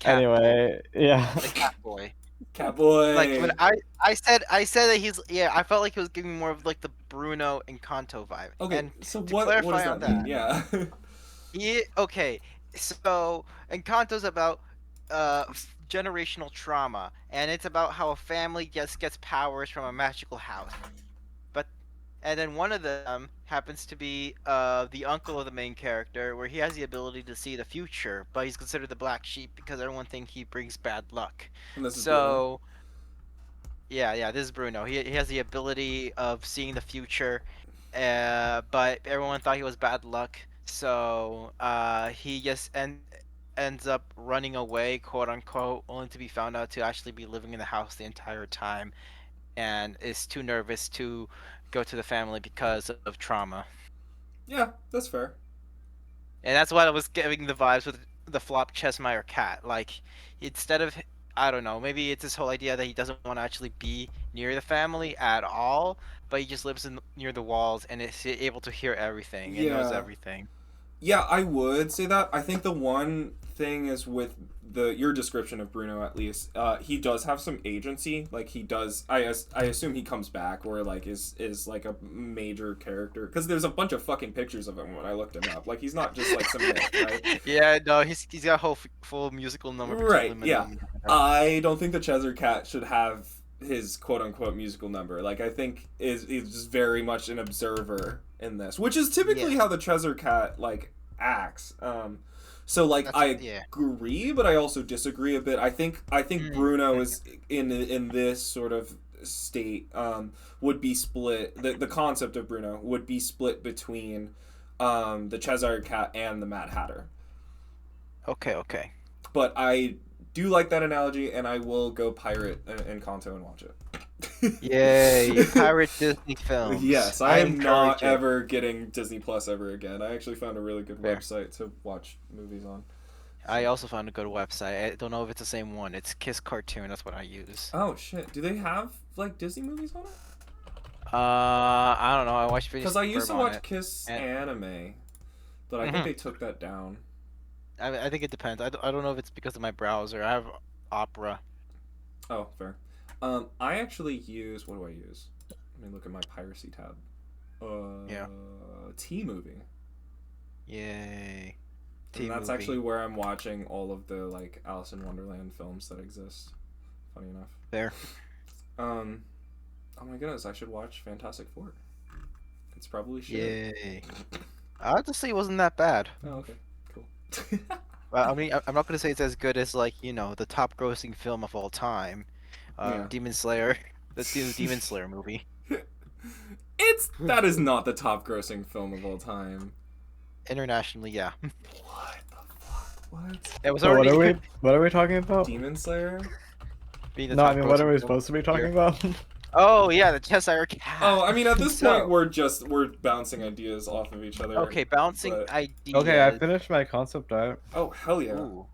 Anyway, yeah. the cat boy. Catboy. Like when I said that he's I felt like he was giving more of like the Bruno Encanto vibe. Okay, And so to what does clarify that on mean? that- Yeah. okay, so Encanto's about generational trauma, and it's about how a family just gets powers from a magical house. And then one of them happens to be the uncle of the main character, where he has the ability to see the future, but he's considered the black sheep because everyone thinks he brings bad luck. And this is Bruno. So, yeah, this is Bruno. He has the ability of seeing the future, but everyone thought he was bad luck. So he just ends up running away, quote unquote, only to be found out to actually be living in the house the entire time, and is too nervous to go to the family because of trauma. Yeah, that's fair. And that's why I was giving the vibes with the flop Cheshire cat. Like, instead of, I don't know, maybe it's this whole idea that he doesn't want to actually be near the family at all, but he just lives near the walls and is able to hear everything and knows Yeah. everything. Yeah, I would say that. I think the one thing is with your description of Bruno, at least, he does have some agency. Like he does. I assume he comes back or like is like a major character because there's a bunch of fucking pictures of him when I looked him up. Like he's not just like some myth, right? Yeah, no, he's got a whole full musical number. Right, between them yeah. and- I don't think the Cheshire Cat should have his quote unquote musical number. Like I think is just very much an observer in this, which is typically how the Treasure Cat like acts. So like That's- agree, but I also disagree a bit. I think Bruno is in this sort of state would be split. The concept of Bruno would be split between the Cheshire Cat and the Mad Hatter. Okay. But I do like that analogy, and I will go pirate Encanto and watch it. Yay, pirate Disney films. Yes, I am not encourage it. ever getting Disney Plus ever again. I actually found a really good Fair. website to watch movies on. I also found a good website. I don't know if it's the same one. It's Kiss Cartoon. That's what I use. Oh shit! Do they have like Disney movies on it? I don't know. I watched videos. Because I used to on watch it. Kiss And- anime, but I think they took that down. I think it depends. I don't know if it's because of my browser. I have Opera. Oh, fair. I actually use, what do I use? Let me look at my piracy tab. Yeah. T movie. Yay. And that's actually where I'm watching all of the like Alice in Wonderland films that exist. Funny enough. There. Oh my goodness, I should watch Fantastic Four. It's probably shit. Yay. I have to say it wasn't that bad. Oh, okay. Cool. Well, I mean, I'm not gonna say it's as good as like the top grossing film of all time, Yeah. Demon Slayer, the Demon Slayer movie. That is not the top grossing film of all time. Internationally, yeah. What the fuck? What? It was So already what are we talking about? Demon Slayer? being the No, I top mean, what are grossing we film supposed to be of the talking year. about? Oh yeah, the Cheshire Cat. Oh, I mean, at this So- point, we're bouncing ideas off of each other. Okay, bouncing but- ideas. Okay, I finished my concept art. Oh hell yeah! Ooh.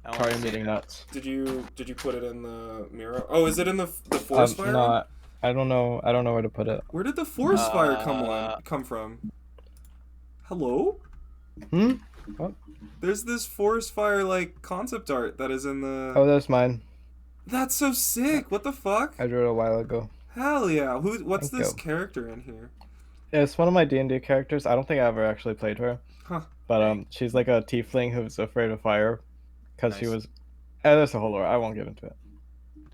I wanna Sorry, see meeting that. nuts. Did you put it in the mirror? Oh, is it in the forest fire? No, I don't know. I don't know where to put it. Where did the forest fire Uh, come from? Hello? Hmm? What? There's this forest fire like concept art that is in the. Oh, that's mine. That's so sick! What the fuck? I drew it a while ago. Hell yeah! What's Thank this you. character in here? It's one of my D&D characters. I don't think I ever actually played her. Huh. But she's like a tiefling who's afraid of fire, because she Nice. was. There's a whole lore. I won't get into it.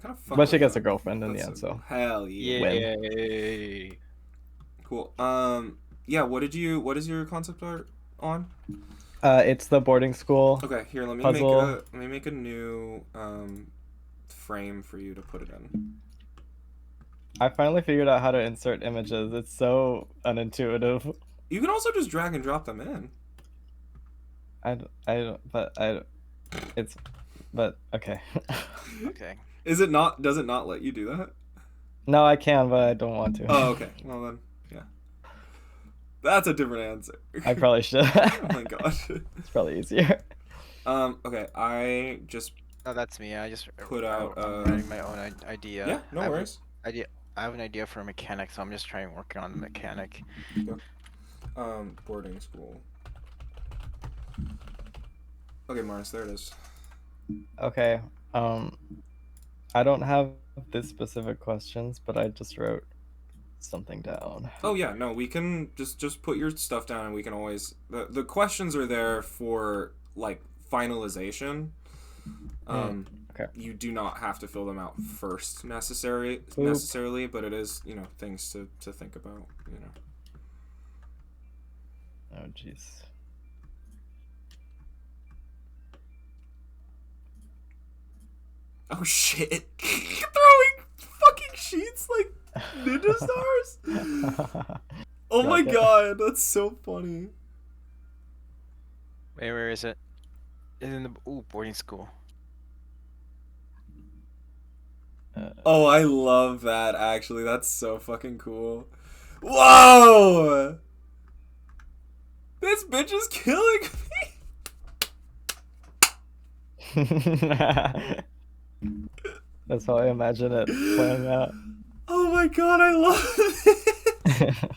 Kind of fun. But she gets a girlfriend in the That's end, so so. hell yeah. Yay. Cool. Yeah. What is your concept art on? It's the boarding school. Okay, here. Puzzle. Let me make a new frame for you to put it in. I finally figured out how to insert images. It's so unintuitive. You can also just drag and drop them in. But okay. Okay. Does it not let you do that? No, I can, but I don't want to. Oh, okay. Well then, yeah. That's a different answer. I probably should. Oh my gosh. It's probably easier. Okay, I just No, that's me. I just Put out, I'm writing my own idea. yeah, no I have a- worries. I have an idea for a mechanic, so I'm just trying working on the mechanic. Boarding school. Okay, Mars, there it is. Okay. I don't have this specific questions, but I just wrote something down. Oh yeah, no, we can just put your stuff down, and we can always the questions are there for like finalization. Okay. You do not have to fill them out first necessarily, but it is things to think about. Oh, jeez. Oh shit! Throwing fucking sheets like ninja stars. Oh my Okay. god, that's so funny. Where is it? It's in the boarding school. Oh, I love that. Actually, that's so fucking cool. Whoa! This bitch is killing me. That's how I imagine it playing out. Oh my god, I love it.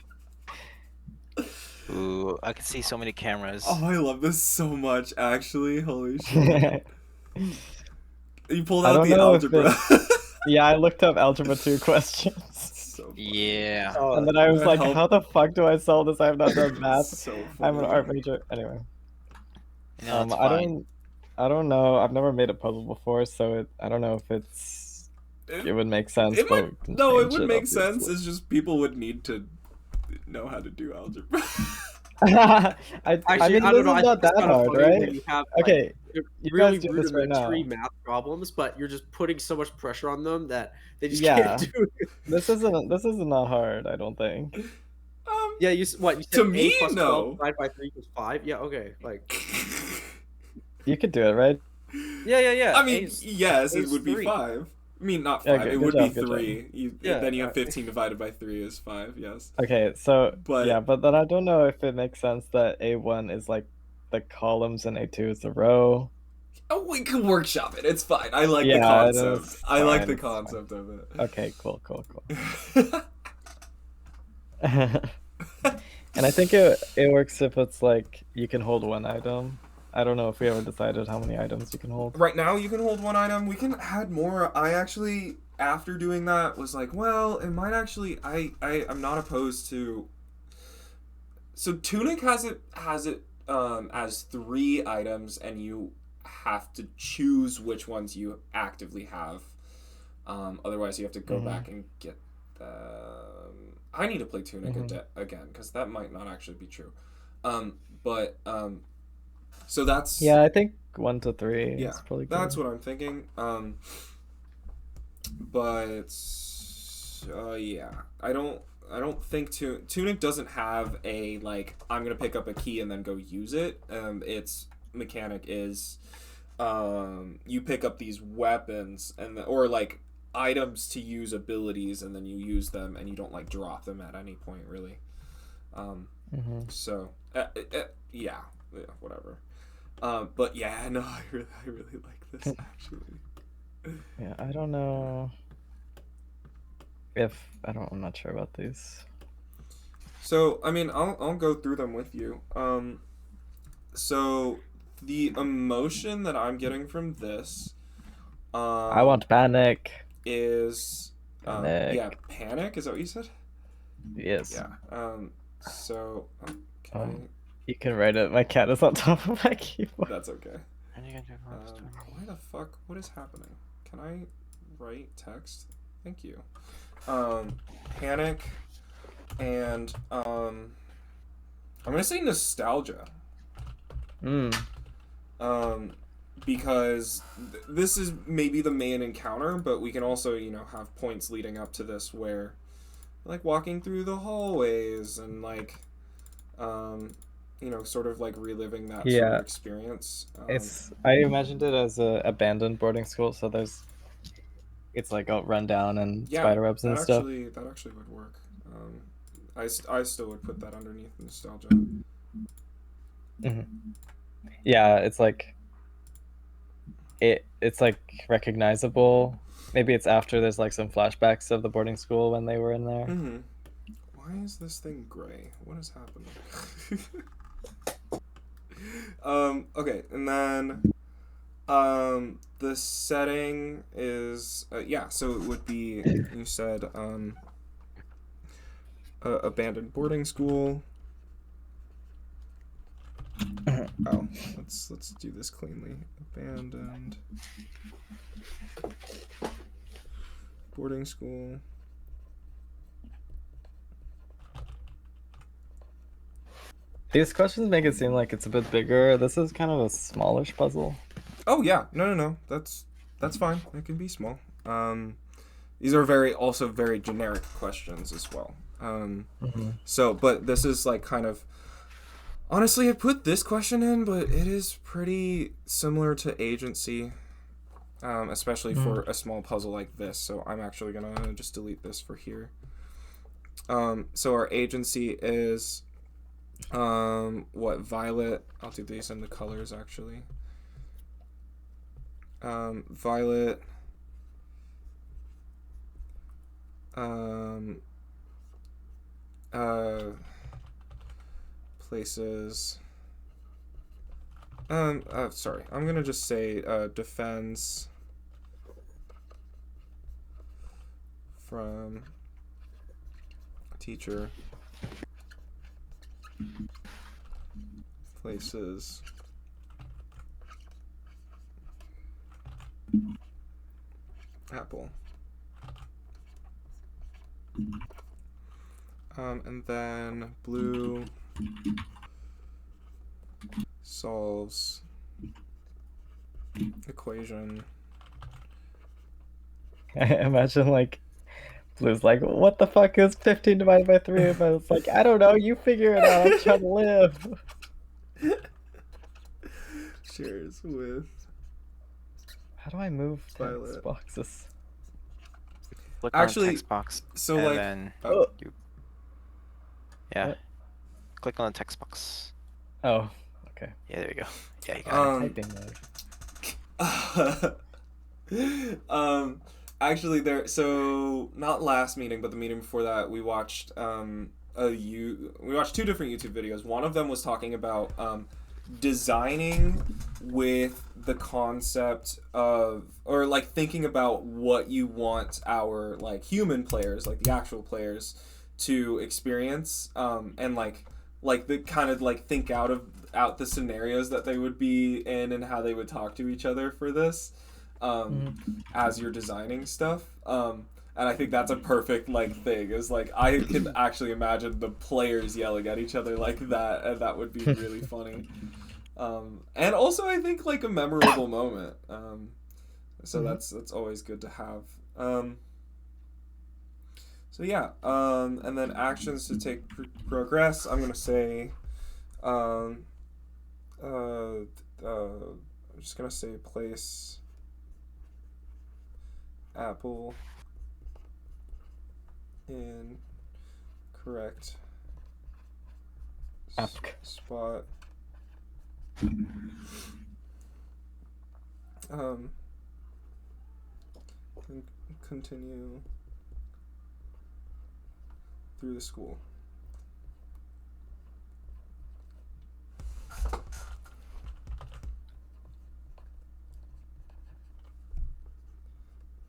Ooh, I can see so many cameras. Oh, I love this so much. Actually, holy shit! You pulled I out don't the know if algebra. Yeah, I looked up algebra 2 questions. So funny. Yeah. And then I was that like, helped. how the fuck do I solve this? I have not done math. So I'm an funny. art major. Anyway. No, it's I fine. don't know. I've never made a puzzle before, so I don't know if it would make sense. It but might, we can no, it change would make sense. obviously. It's just people would need to know how to do algebra. Actually, mean, I this don't know. is I not think it's that kind of hard, funny when right? you have Okay, like, you really guys do this right rudimentary now. math problems, but you're just putting so much pressure on them that they just Yeah. can't do it. This isn't not hard, I don't think. Yeah, you what? You To said me, a plus 12 no. divided by 3 equals 5? Yeah, okay. Like, You could do it, right? yeah. I mean, yes, it A's would be 3. 5. I mean, not Yeah, 5. It good would job, be good job. 3. Yeah, Then you have 15 divided by 3 is 5. Yes. Okay, so But- yeah, but then I don't know if it makes sense that A1 is like the columns and A2 is the row. Oh, we can workshop it. It's fine. I like the Yeah, it concept. is I like fine, the it's fine. concept of it. Okay, cool. And I think it works if it's like you can hold one item. I don't know if we ever decided how many items you can hold. Right now, you can hold one item. We can add more. I actually, after doing that, was like, well, it might actually. I'm not opposed to. So Tunic has it as 3 items, and you have to choose which ones you actively have. Otherwise, you have to go back and get them. I need to play Tunic again because that might not actually be true. So that's Yeah, I think 1 to 3 yeah, is probably good. that's what I'm thinking. But yeah, I don't think Tunic doesn't have a like I'm gonna pick up a key and then go use it. Its mechanic is you pick up these weapons or like items to use abilities and then you use them and you don't like drop them at any point really. So yeah, whatever. But yeah, no, I really like this actually. Yeah, I don't know if I'm not sure about these. So I mean, I'll go through them with you. So the emotion that I'm getting from this, I want panic. is Panic. yeah, panic. Is that what you said? Yes. Yeah. So You can write it. My cat is on top of my keyboard. that's okay. Why the fuck? What is happening? Can I write text? Thank you. Panic, and I'm gonna say nostalgia. Because this is maybe the main encounter, but we can also have points leading up to this where, like walking through the hallways and like, sort of like reliving that sort of experience. I imagined it as a abandoned boarding school, so it's like all run down and spider webs and stuff. That actually would work. I still would put that underneath nostalgia. Yeah, it's like it's like recognizable. Maybe it's after there's like some flashbacks of the boarding school when they were in there. Why is this thing gray? What is happening? Okay, and then the setting is so it would be, you said abandoned boarding school. Oh, let's do this cleanly. Abandoned boarding school. These questions make it seem like it's a bit bigger. This is kind of a smallish puzzle. Oh yeah, no. That's fine. It can be small. These are also very generic questions as well. So, but this is like kind of. Honestly, I put this question in, but it is pretty similar to agency, especially for a small puzzle like this. So I'm actually gonna just delete this for here. So our agency is, violet. I'll do these in the colors actually. Violet. Places. Sorry. I'm gonna just say defends from teacher. Places. Apple. And then blue solves equation. Imagine like Blue's like, what the fuck is 15 divided by 3? But it's like, I don't know, you figure it out. I'm trying to live. Shares with How do I move text Violet. boxes? Click on Actually, the text box. so and like then oh, yeah, What? click on the text box. Oh, okay. Yeah, there you go. Yeah, you got it. Typing mode. Actually there, so not last meeting but the meeting before that, we watched we watched two different YouTube videos. One of them was talking about designing with the concept of, or like thinking about what you want our like human players, like the actual players, to experience, and like the kind of like think out the scenarios that they would be in and how they would talk to each other for this, as you're designing stuff. And I think that's a perfect like thing. Is like I can actually imagine the players yelling at each other like that, and that would be really funny. And also I think like a memorable moment. So that's always good to have. So yeah, and then actions to take progress. I'm gonna say, I'm just gonna say place apple in correct spot. Continue through the school.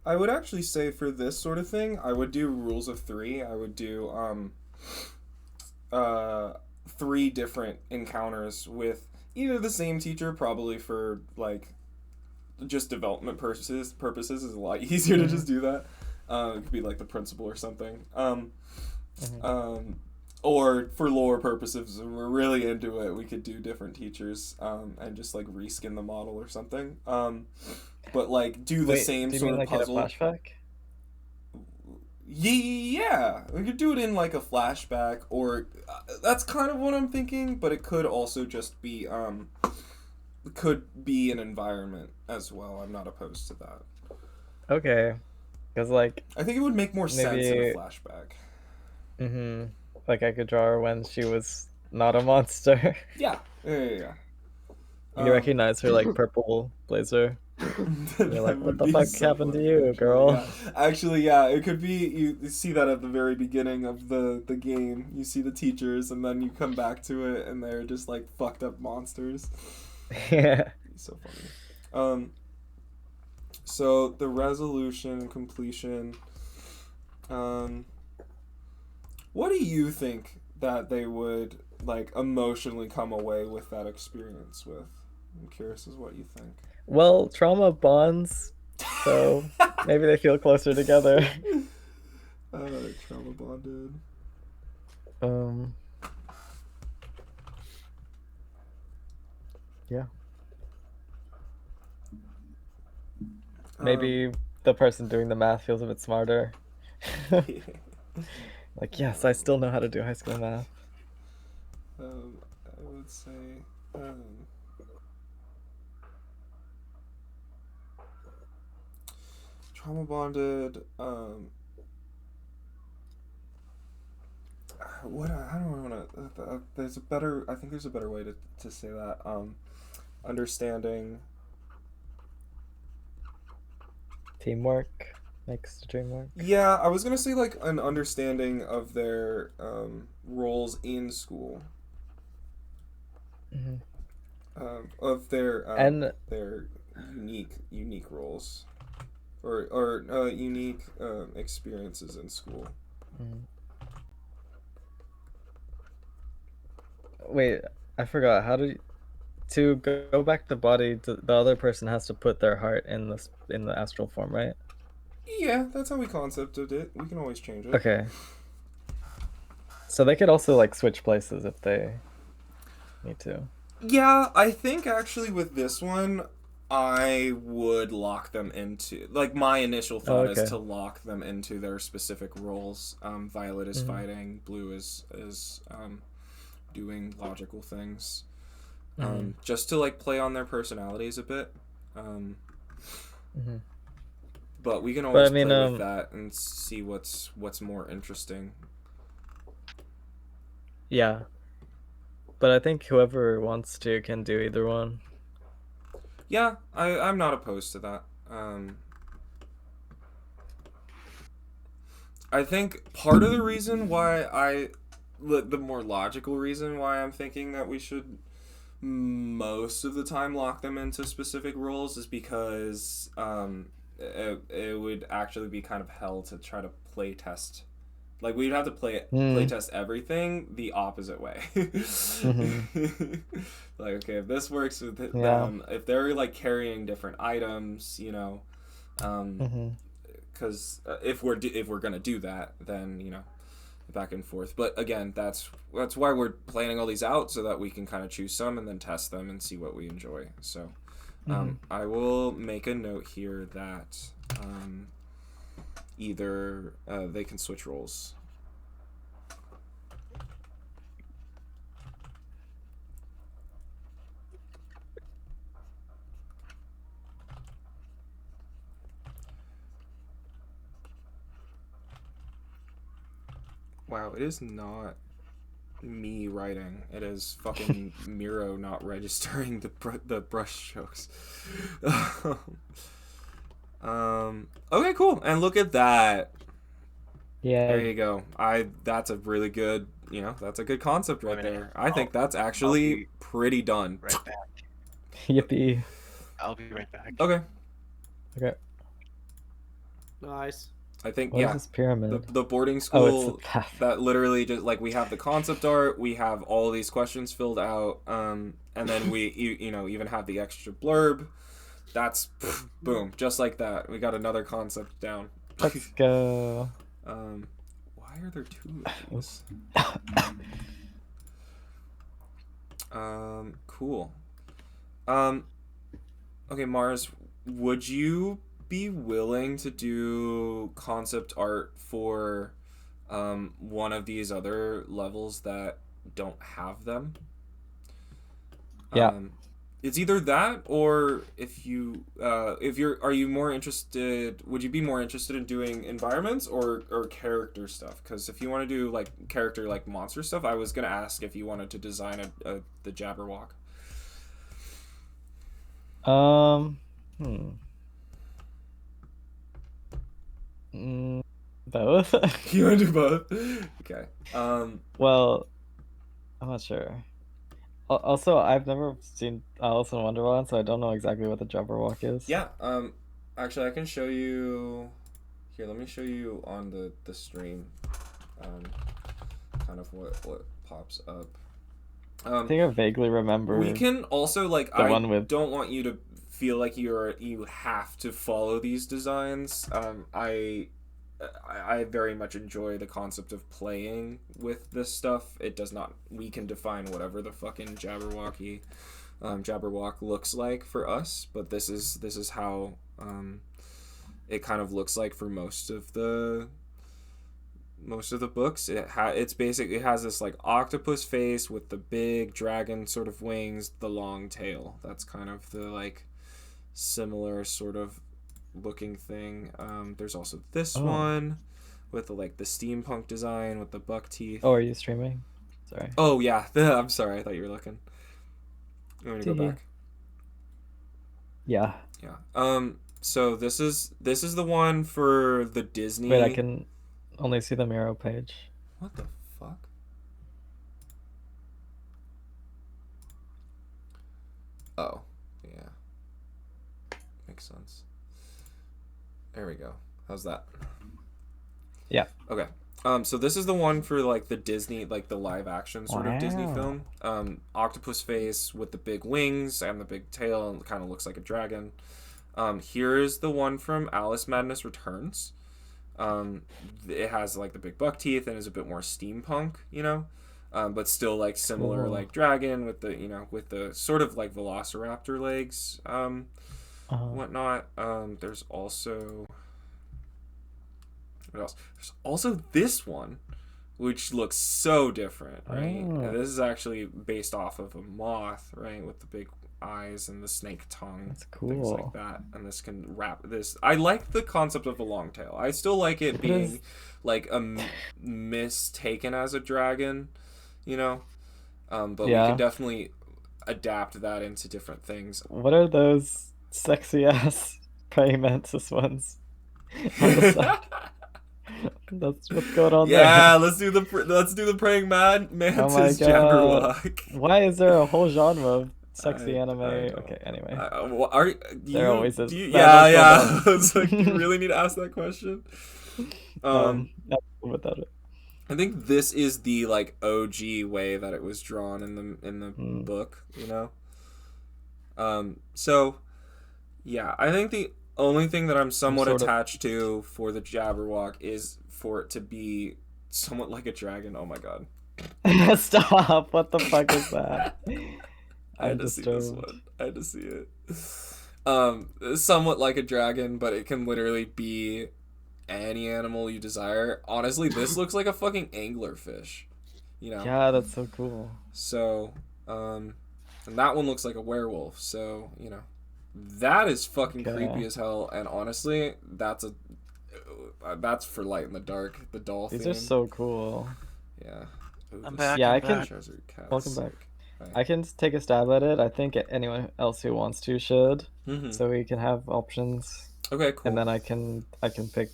I would actually say for this sort of thing, I would do rules of three. I would do 3 different encounters with either the same teacher, probably for like just development purposes is a lot easier to just do that. It could be like the principal or something. Or for lore purposes, if we're really into it, we could do different teachers, and just like reskin the model or something. But like do the same do you sort mean, of like, puzzle. in a flashback? Yeah, we could do it in like a flashback, or that's kind of what I'm thinking. But it could also just be could be an environment as well. I'm not opposed to that. Okay, because like I think it would make more sense in a maybe- flashback. like I could draw her when she was not a monster. Yeah. You recognize her like purple blazer. You're like, That what would the be fuck so happened to funny, you, actually, girl? yeah. Actually, yeah, it could be you see that at the very beginning of the game. You see the teachers, and then you come back to it, and they're just like fucked up monsters. Yeah. It'd be so funny. So the resolution completion. What do you think that they would like emotionally come away with that experience with? I'm curious as what you think. Well, trauma bonds, so maybe they feel closer together. Trauma bonded. Yeah. Maybe the person doing the math feels a bit smarter. Like, yes, I still know how to do high school math. I would say, trauma bonded. What I don't want to. There's a better. I think there's a better way to say that. Understanding. Teamwork makes the dream work. Yeah, I was gonna say like an understanding of their roles in school. Of their And their unique roles, or unique experiences in school. wait, I forgot. How do you, to go back to the body? The other person has to put their heart in the astral form, right? Yeah, that's how we concepted it. We can always change it. Okay. So they could also like switch places if they need to. Yeah, I think actually with this one, I would lock them into, like, my initial thought is okay. to lock them into their specific roles. Violet is Mhm. fighting, Blue is doing logical things. Mhm. Just to like play on their personalities a bit. Mhm. But we can But always I mean, play with that and see what's more interesting. yeah. But I think whoever wants to can do either one. Yeah, I'm not opposed to that. I think part of the reason why the more logical reason why I'm thinking that we should most of the time lock them into specific roles is because it would actually be kind of hell to try to play test. Like, we'd have to play Mm. test everything the opposite way. Mhm. Like, okay, if this works with Yeah. them, if they're like carrying different items, Mhm. because if we're gonna do that, then back and forth. But again, that's why we're planning all these out so that we can kind of choose some and then test them and see what we enjoy. So, Mhm. I will make a note here that either they can switch roles. Wow, it is not me writing. It is fucking Miro not registering the brush strokes. Okay, cool. And look at that. There Yeah. you go. That's a really good, that's a good concept Wait a right minute. there. I think that's I'll actually be pretty done. right back. Yippee. I'll be right back. Okay. Okay. Nice. I think What is yeah. this pyramid? The boarding Oh, it's the school path. that literally just like we have the concept art, we have all these questions filled out, and then we even have the extra blurb. That's boom, just like that. We got another concept down. Let's go. Why are there two of these? Cool. Okay, Mars, would you be willing to do concept art for one of these other levels that don't have them? Yeah. It's either that or are you more interested, would you be more interested in doing environments or character stuff? Because if you want to do like character like monster stuff, I was gonna ask if you wanted to design the Jabberwock. Hmm. Both. You want to do both? Okay. Well, I'm not sure. Also, I've never seen Alice in Wonderland, so I don't know exactly what the Jabberwock is. Yeah. Actually, I can show you. Here, let me show you on the stream. Kind of what pops up. I think I vaguely remember. We can also like. The one with. Don't want you to feel like you have to follow these designs. I very much enjoy the concept of playing with this stuff. It does not. We can define whatever the fucking Jabberwock looks like for us, but this is how it kind of looks like for most of the books. It's basically, it has this like octopus face with the big dragon sort of wings, the long tail. That's kind of the like similar sort of looking thing. There's also this one with the steampunk design with the buck teeth. Oh, are you streaming? Sorry. Oh yeah, I'm sorry. I thought you were looking. You want me to go back? Yeah. Yeah. So this is the one for the Disney. Wait, I can only see the Miro page. What the fuck? Oh, yeah. Makes sense. There we go. How's that? Yeah. Okay. So this is the one for like the Disney, like the live action sort of Disney film. Octopus face with the big wings and the big tail, and kind of looks like a dragon. Here's the one from Alice Madness Returns. Um, it has like the big buck teeth and is a bit more steampunk, you know, but still like similar Cool. like dragon with the with the sort of like velociraptor legs, whatnot. There's also what else? There's also this one, which looks so different, right? Oh. This is actually based off of a moth, right, with the big eyes and the snake tongue, That's things like cool. that. And this can wrap this. I like the concept of a long tail. I still like it What being is- like mistaken as a dragon, you know. But we Yeah. can definitely adapt that into different things. What are those sexy ass praying mantis ones on the side? That's what's going on Yeah, there. let's do the praying mantis Oh my god. Jabberwock. Why is there a whole genre of sexy I anime? don't- Okay, anyway. Well, are There always is. do you, That yeah, was yeah. so It's like, do you really need to ask that question? Not without it. I think this is the like OG way that it was drawn in the Hmm. book, you know. So yeah, I think the only thing that I'm somewhat sort of- attached to for the Jabberwock is for it to be somewhat like a dragon. Oh my god, Stop! What the fuck is that? I had I'm to see this disturbed. one. I had to see it. Somewhat like a dragon, but it can literally be any animal you desire. Honestly, this looks like a fucking anglerfish, you know. Yeah, that's so cool. So, and that one looks like a werewolf. So, you know, that is fucking Okay. creepy as hell. And honestly, that's for light in the dark. The doll These theme. are so cool. Yeah. Ooh, I'm this back. Yeah, I'm I can- back. Treasure cat. Welcome back. Sick. I can take a stab at it. I think anyone else who wants to should, Mhm. so we can have options, Okay, cool. and then I can pick.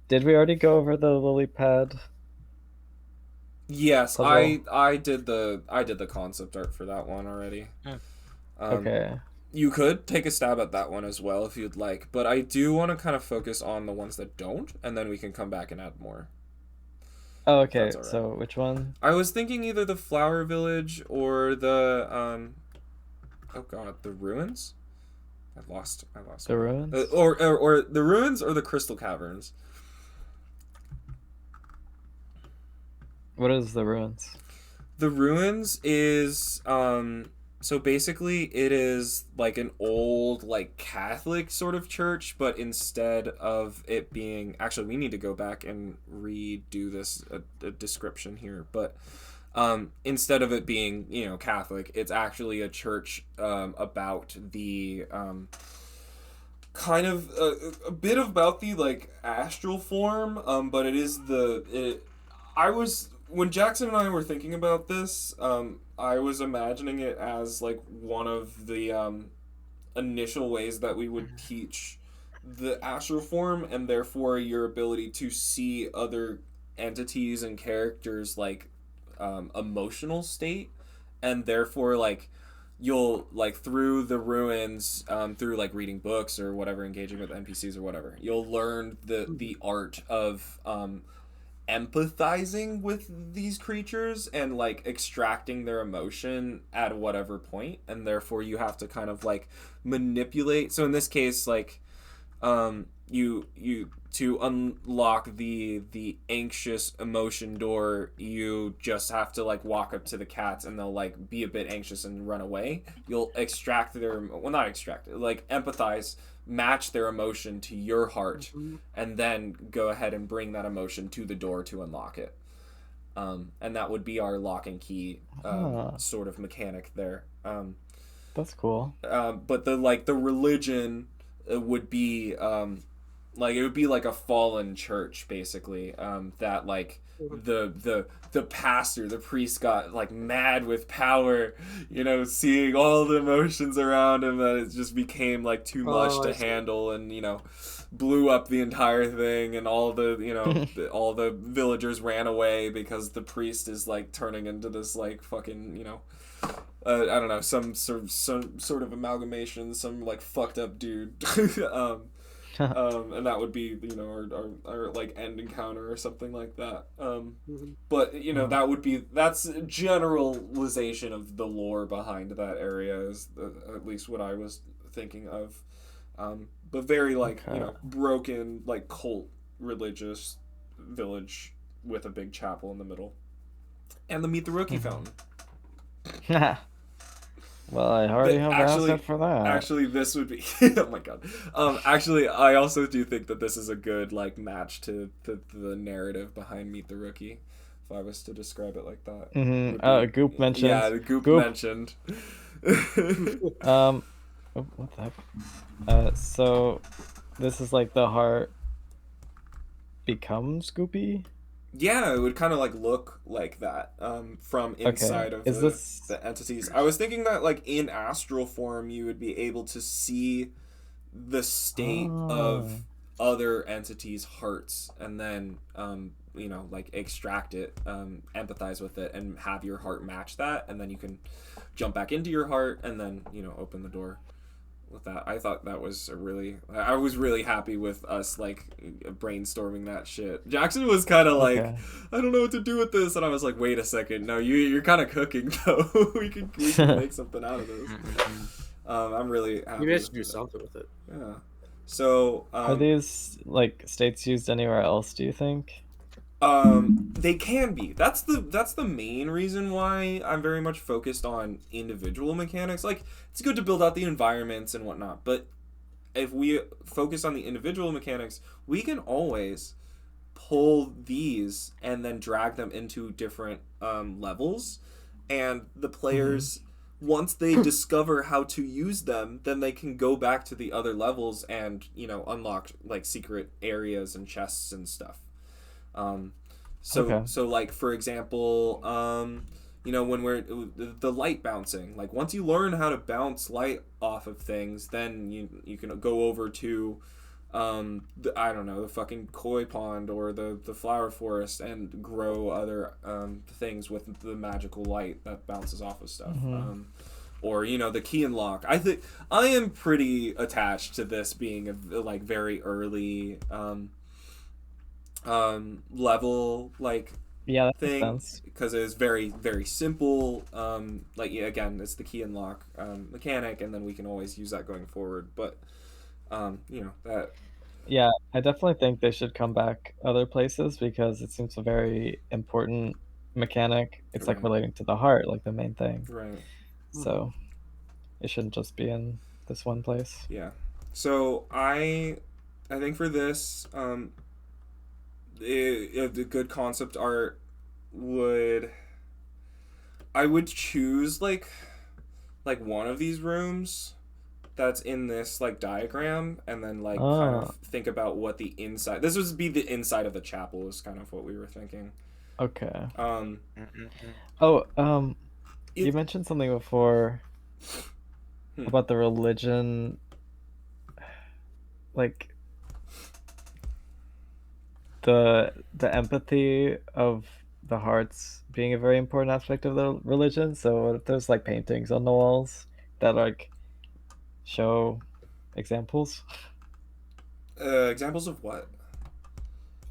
Did we already go over the lily pad? Yes, puzzle? I did the concept art for that one already. Hmm. Okay. You could take a stab at that one as well if you'd like, but I do want to kind of focus on the ones that don't, and then we can come back and add more. Oh, okay. That's alright. So which one? I was thinking either the Flower Village or the oh god, the ruins. I lost. The ruins. Or the ruins or the Crystal Caverns. What is the ruins? The ruins is so basically it is like an old like Catholic sort of church, but instead of it being, actually we need to go back and redo this a description here, but instead of it being, you know, Catholic, it's actually a church about the kind of a bit about the like astral form, but it is I was, when Jackson and I were thinking about this, I was imagining it as like one of the initial ways that we would teach the astral form, and therefore your ability to see other entities and characters like emotional state, and therefore like you'll like through the ruins, through like reading books or whatever, engaging with NPCs or whatever, you'll learn the art of empathizing with these creatures and like extracting their emotion at whatever point, and therefore you have to kind of like manipulate. So in this case, like you to unlock the anxious emotion door, you just have to like walk up to the cats and they'll like be a bit anxious and run away. You'll extract their, well, not extract, like empathize, match their emotion to your heart, and then go ahead and bring that emotion to the door to unlock it. And that would be our lock and key sort of mechanic there. That's cool. But the religion would be like, it would be like a fallen church basically, that like the pastor, the priest got like mad with power, you know, seeing all the emotions around him, that it just became like too much Oh, to I see. handle, and you know, blew up the entire thing, and all the, you know, all the villagers ran away because the priest is like turning into this like fucking, you know, I don't know, some sort of amalgamation, some like fucked up dude. And that would be, you know, our like end encounter or something like that. But you know, that's a generalization of the lore behind that area, is at least what I was thinking of. But very like, you know, broken like cult religious village with a big chapel in the middle, and the Meet the Rookie fountain. Well, I already have the asset for that. Actually, this would be. Oh my god. Actually, I also do think that this is a good like match to the narrative behind Meet the Rookie. If I was to describe it like that. Goop mentioned. Yeah, the Goop mentioned. Oh, what the heck? So this is like the heart becomes Goopy. Yeah, it would kind of like look like that from inside of the entities. I was thinking that like in astral form you would be able to see the state of other entities' hearts and then you know, like extract it, empathize with it, and have your heart match that, and then you can jump back into your heart and then, you know, open the door with that. I thought that was I was really happy with us like brainstorming that shit. Jackson was kind of like, I don't know what to do with this, and I was like, wait a second, no, you're kind of cooking though. we can make something out of this. I'm really happy. You guys should do something with it. Yeah. So are these like states used anywhere else, do you think? They can be. That's the main reason why I'm very much focused on individual mechanics. Like, it's good to build out the environments and whatnot, but if we focus on the individual mechanics, we can always pull these and then drag them into different levels, and the players once they discover how to use them, then they can go back to the other levels and, you know, unlock like secret areas and chests and stuff. So like, for example, you know, when we're the light bouncing, like once you learn how to bounce light off of things, then you can go over to I don't know, the fucking koi pond or the flower forest and grow other things with the magical light that bounces off of stuff. Or, you know, the key and lock. I think I am pretty attached to this being a like very early level like thing, because it is very, very simple. Like, yeah, again, it's the key and lock mechanic, and then we can always use that going forward. But you know, that. Yeah, I definitely think they should come back other places because it seems a very important mechanic. It's like relating to the heart, like the main thing. Right. So it shouldn't just be in this one place. Yeah. So I think for this, the good concept art I would choose like one of these rooms that's in this like diagram, and then like kind of think about what the inside. This would be the inside of the chapel is kind of what we were thinking. Okay. You mentioned something before about the religion, like the empathy of the hearts being a very important aspect of the religion. So what if there's like paintings on the walls that like show examples? Examples of what?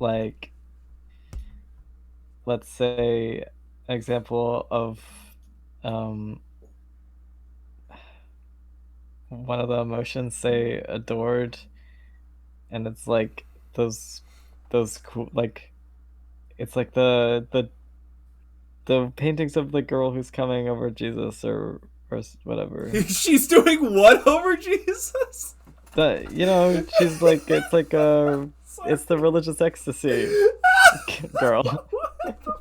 Like, let's say an example of one of the emotions, say adored, and it's like those cool, like it's like the paintings of the girl who's coming over Jesus or whatever. She's doing what over Jesus? You know, she's like, it's like it's the religious ecstasy girl.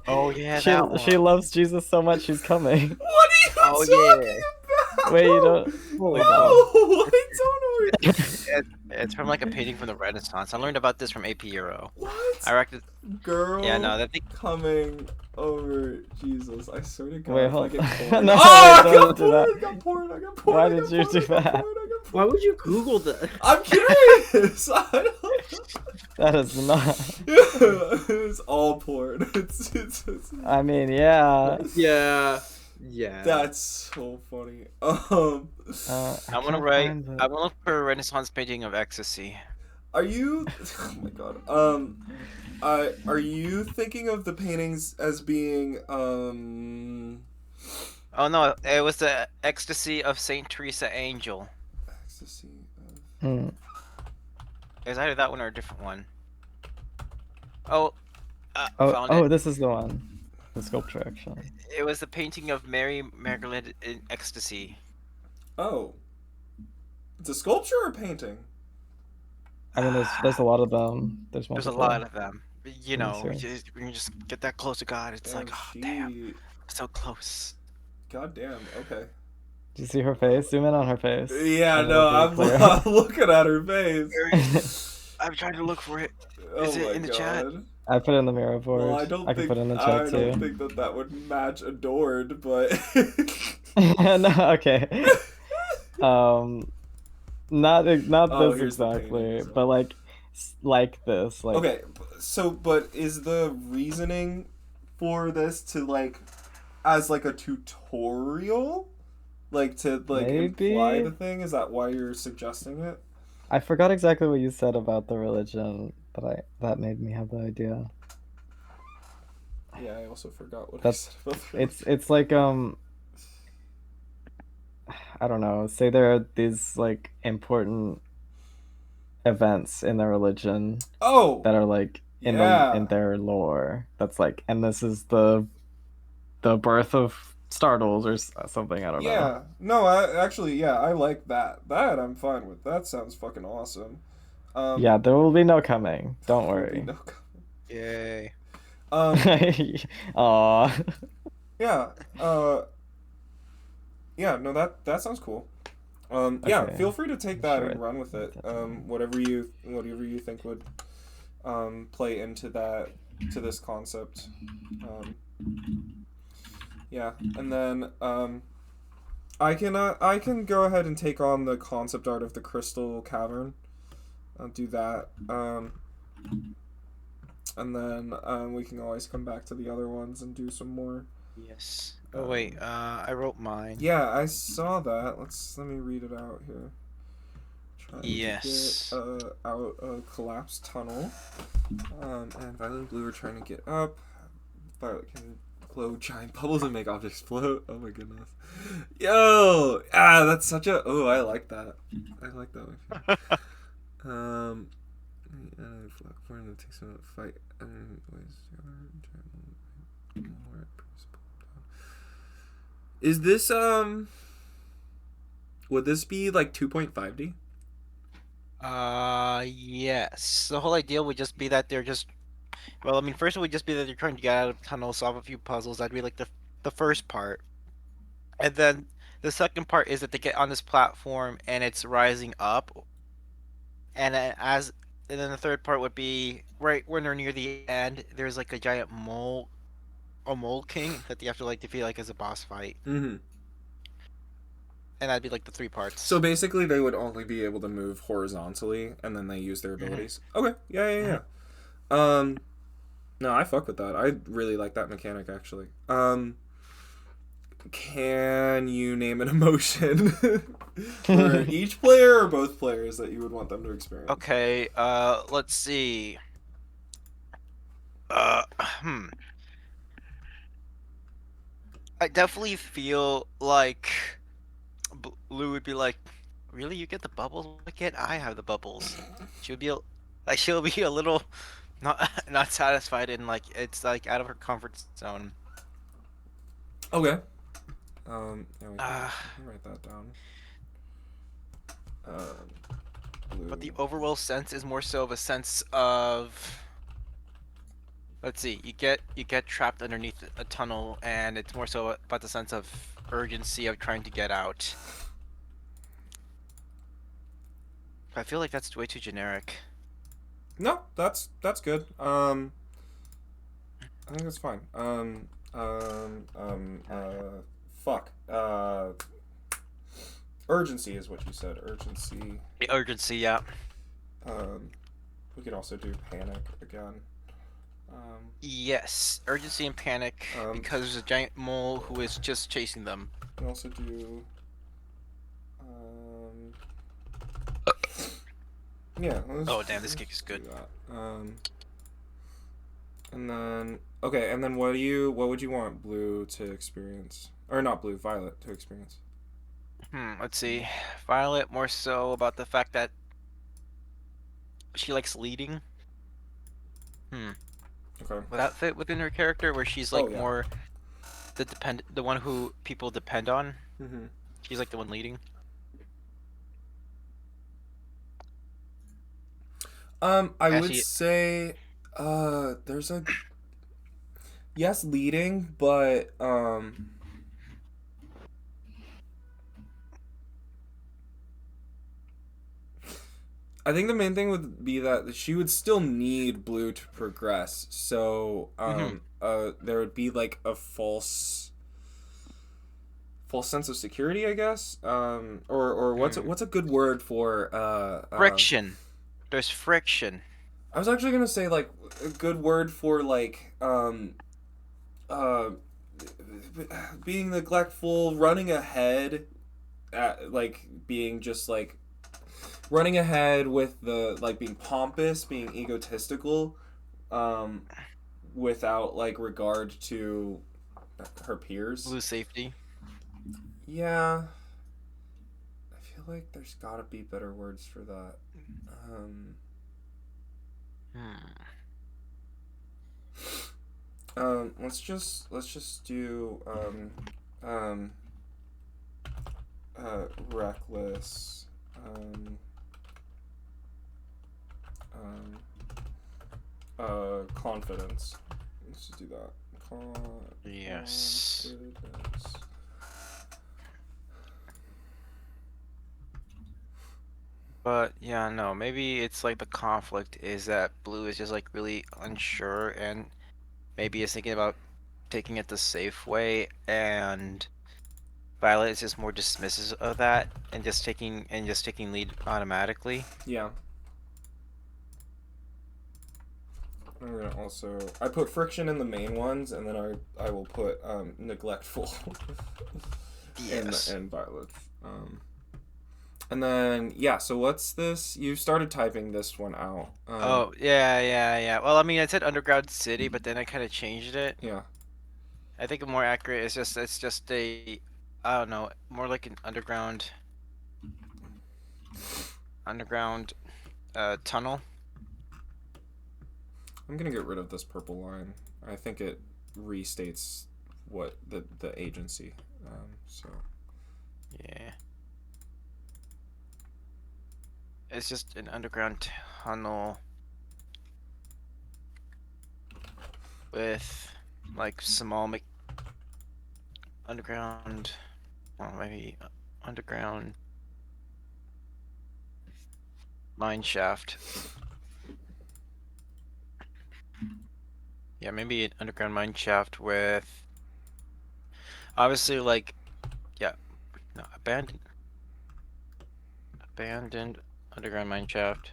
Oh yeah, she loves Jesus so much she's coming. What are you talking about? Wait, you don't. Holy I don't know. It's from like a painting from the Renaissance. I learned about this from AP Euro. What? I reckon. Girl. Yeah, no, that thing coming over Jesus. I swear to God. Wait, hold on. No, I got porn. Why did you do that? Why would you Google that? I'm curious. I don't know. That is not. It's all porn. It's I mean, yeah. Yeah. That's so funny. I want to look for a Renaissance painting of ecstasy. Are you? Oh my God. Are you thinking of the paintings as being Oh no, it was the ecstasy of Saint Teresa Angel. Ecstasy. It was either that one or a different one. Oh, Oh, found oh, it. this is the one. The sculpture, actually. It was the painting of Mary Magdalene in ecstasy. Oh, it's a sculpture or a painting? I mean, there's a lot of them. There's There's a multiple. lot of them. You in the know, series. when you just get that close to God, it's like, Damn, oh damn, she. so close. God damn. Okay. Did you see her face? Zoom in on her face. Yeah, and no, it'll be clear. I'm looking at her face. I'm trying to look for it. Oh Is it my in the chat? god. I put it in the mirror board. Well, I can put it in the chat too. think that that would match adored, but No, okay. Not Oh, this here's the exactly, painting, so- but like this, like okay. So, but is the reasoning for this to like as like a tutorial, like to like imply Maybe? the thing? Is that why you're suggesting it? I forgot exactly what you said about the religion, but that made me have the idea. Yeah, I also forgot what That's- I said about the It's like I don't know, say there are these like important events in the religion Oh, that are like in yeah. in their lore. That's like, and this is the birth of Startles or something. I don't know. Yeah. No, I actually, yeah, I like that. That I'm fine with. That sounds fucking awesome. Yeah, there will be no coming. Don't there will be worry. no Yay. Aw. yeah. Yeah, no, that sounds cool. Yeah, Okay. feel free to take that Sure. and run with it. Put that down. Whatever you think would play into this concept. Yeah, and then I can go ahead and take on the concept art of the Crystal Cavern. I'll do that. And then we can always come back to the other ones and do some more. Yes. Oh wait, I wrote mine. Yeah, I saw that. Let me read it out here. Trying Yes. to get out a collapsed tunnel. And Violet and Blue are trying to get up. Violet can blow giant bubbles and make objects float. Oh my goodness. Yo! That's such a... Oh, I like that. I like that one. For him to take some fight. Is this would this be like 2.5D? Yes. The whole idea would just be that they're just, well, I mean, first it would just be that they're trying to get out of the tunnel, solve a few puzzles. That'd be like the first part. And then the second part is that they get on this platform and it's rising up. And then the third part would be right when they're near the end, there's like a giant mole, a mole king that they have to like defeat like as a boss fight. Mm-hmm. And that'd be like the three parts. So basically, they would only be able to move horizontally, and then they use their abilities. Okay, yeah. No, I fuck with that. I really like that mechanic, actually. Can you name an emotion for each player or both players that you would want them to experience? Okay, let's see. I definitely feel like Blue would be like, "Really, you get the bubbles? Why can't I have the bubbles?" She'll be she'll be a little not satisfied and like it's like out of her comfort zone. Okay. Yeah, we can write that down. Blue. But the overall sense is more so of a sense of, let's see, you get trapped underneath a tunnel, and it's more so about the sense of urgency of trying to get out. I feel like that's way too generic. No, that's good. I think that's fine. Fuck. Urgency is what you said. Urgency. The urgency, yeah. We could also do panic again. Yes, urgency and panic because there's a giant mole who is just chasing them. We can also do. Yeah. Oh damn, this kick is good. Do that. And then okay, and then what would you want Blue to experience, or not Blue, Violet to experience? Let's see. Violet more so about the fact that she likes leading. Okay. Would that fit within her character, where she's Oh, like yeah. more the one who people depend on? Mm-hmm. She's like the one leading. I would Actually, say, there's a yes leading, but I think the main thing would be that she would still need Blue to progress. So, Mhm. there would be like a false sense of security, I guess. Or what's a good word for Friction. There's friction. I was actually gonna say like a good word for like uh being neglectful, running ahead, like being just like running ahead with the like being pompous, being egotistical, um, without like regard to her peers. Blue safety. Yeah, I feel like there's gotta be better words for that. Um, Hmm. let's just do um, reckless. Um, um, confidence. Let's just do that. Yes. Confidence. But yeah, no, maybe it's like the conflict is that Blue is just like really unsure and maybe is thinking about taking it the safe way, and Violet is just more dismissive of that and just taking lead automatically. Yeah. I'm gonna also I put friction in the main ones, and then I will put neglectful Yes. and violence. And then yeah. So what's this? You started typing this one out. Oh, yeah, yeah, yeah. Well, I mean, I said underground city, but then I kind of changed it. Yeah. I think more accurate is just it's just a, I don't know, more like an underground tunnel. I'm gonna get rid of this purple line. I think it restates what the agency. So Yeah. It's just an underground tunnel with like small underground, well, maybe underground mine shaft. Yeah, maybe an underground mine shaft with obviously like, yeah, no, abandoned underground mine shaft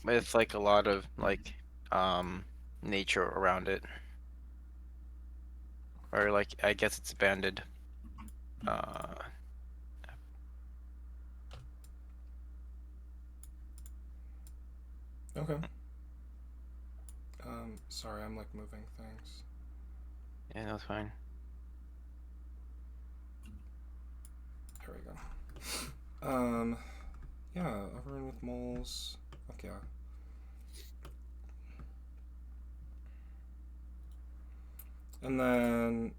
with like a lot of like nature around it, or like I guess it's abandoned. Uh, okay. Sorry, I'm like moving things. yeah, that's fine. There we go. Yeah, everyone with moles. Fuck yeah. And then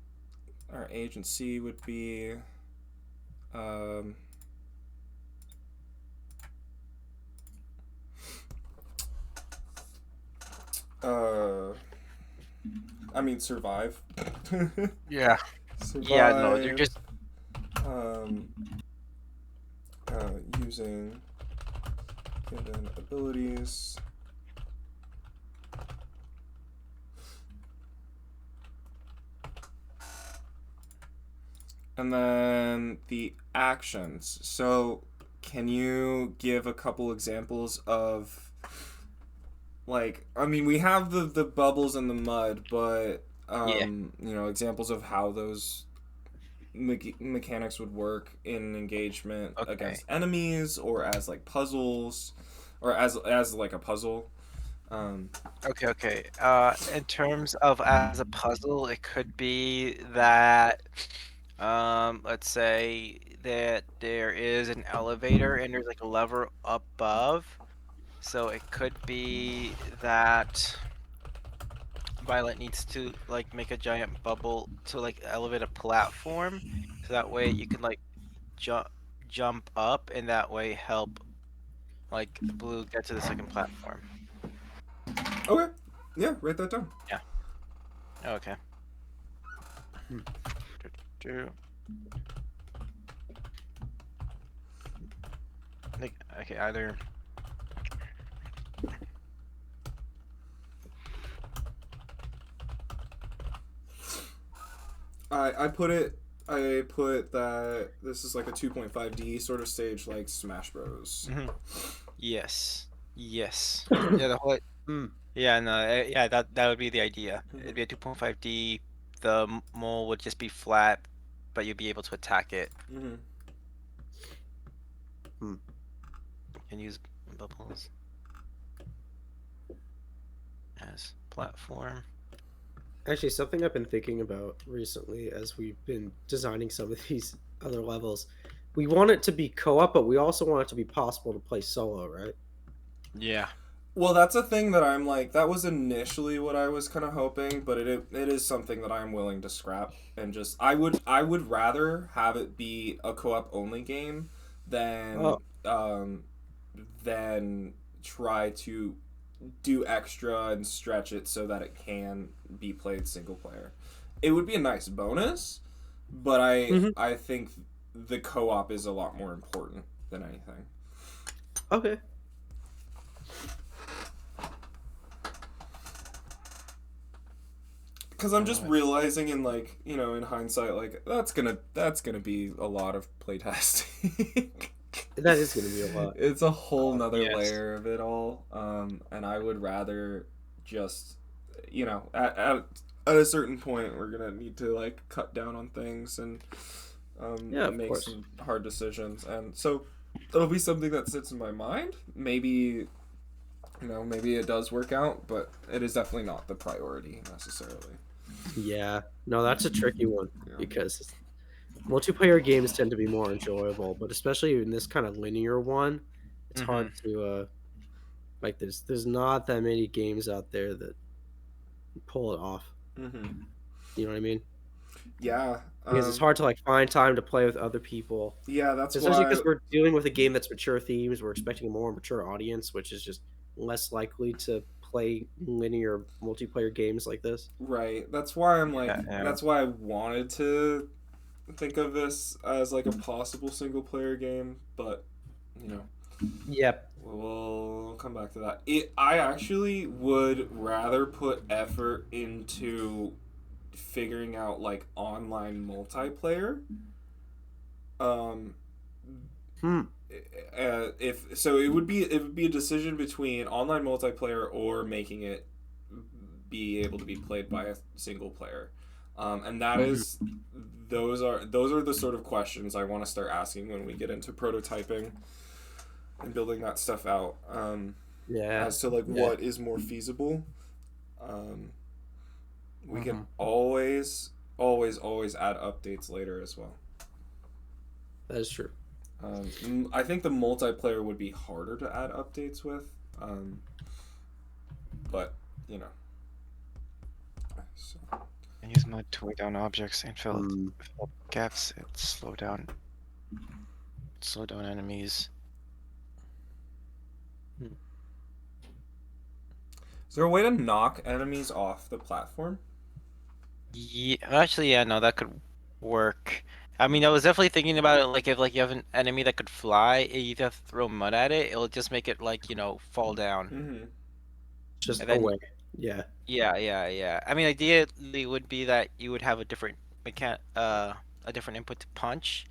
our agency would be um, uh, I mean survive. Yeah. Survive. Yeah, no, they're just um, using given abilities. And then the actions. So, can you give a couple examples of, like, I mean, we have the bubbles in the mud, but yeah. examples of how those mechanics would work in engagement Okay. against enemies or as like puzzles, or as like a puzzle. Um, Okay. In terms of as a puzzle, it could be that, let's say that there is an elevator and there's like a lever above. So it could be that Violet needs to like make a giant bubble to like elevate a platform, so that way you can like jump up, and that way help like Blue get to the second platform. Okay. Yeah, write that down. Okay. Like, okay, either. I put that this is like a 2.5D sort of stage like Smash Bros. Yes. Yes. Yeah, the whole. Yeah, no, yeah, that would be the idea. It'd be a 2.5D. The mole would just be flat, but you'd be able to attack it. Mm-hmm. And use bubbles as platform. Actually, something I've been thinking about recently as we've been designing some of these other levels, we want it to be co-op, but we also want it to be possible to play solo, right? Yeah. Well, that's a thing that I'm like. That was initially what I was kind of hoping, but it is something that I'm willing to scrap and just I would rather have it be a co-op only game than than try to do extra and stretch it so that it can be played single player. It would be a nice bonus, but I think the co-op is a lot more important than anything. Okay. Because I'm just realizing in like, you know, in hindsight, like that's gonna be a lot of playtesting. That is going to be a lot. It's a whole nother yes. layer of it all, and I would rather just, you know, at a certain point we're gonna need to like cut down on things and make course. some hard decisions, and so it'll be something that sits in my mind. Maybe, you know, maybe it does work out, but it is definitely not the priority necessarily. Yeah. No, that's a tricky one Yeah. because multiplayer games tend to be more enjoyable, but especially in this kind of linear one, it's hard to like there's not that many games out there that pull it off. Mm-hmm. You know what I mean? Yeah. Because it's hard to like find time to play with other people. Yeah, that's Especially why. because we're dealing with a game that's mature themes. We're expecting a more mature audience, which is just less likely to play linear multiplayer games like this. Right. That's why I'm like. Yeah. That's why I wanted to think of this as like a possible single player game, but you know, Yep. we'll come back to that. I actually would rather put effort into figuring out like online multiplayer. If so, it would be a decision between online multiplayer or making it be able to be played by a single player, and that is those are the sort of questions I want to start asking when we get into prototyping and building that stuff out. As to like what is more feasible. We can always add updates later as well. That is true. I think the multiplayer would be harder to add updates with, but you know. So. And use mud to weigh down objects and fill up gaps. It slow down enemies. Is there a way to knock enemies off the platform? Yeah, actually, yeah, no, that could work. I mean, I was definitely thinking about it. Like, if like you have an enemy that could fly, you have to throw mud at it. It'll just make it like, you know, fall down. Mm-hmm. Just And then- away. Yeah. Yeah. I mean, ideally would be that you would have a different a different input to punch,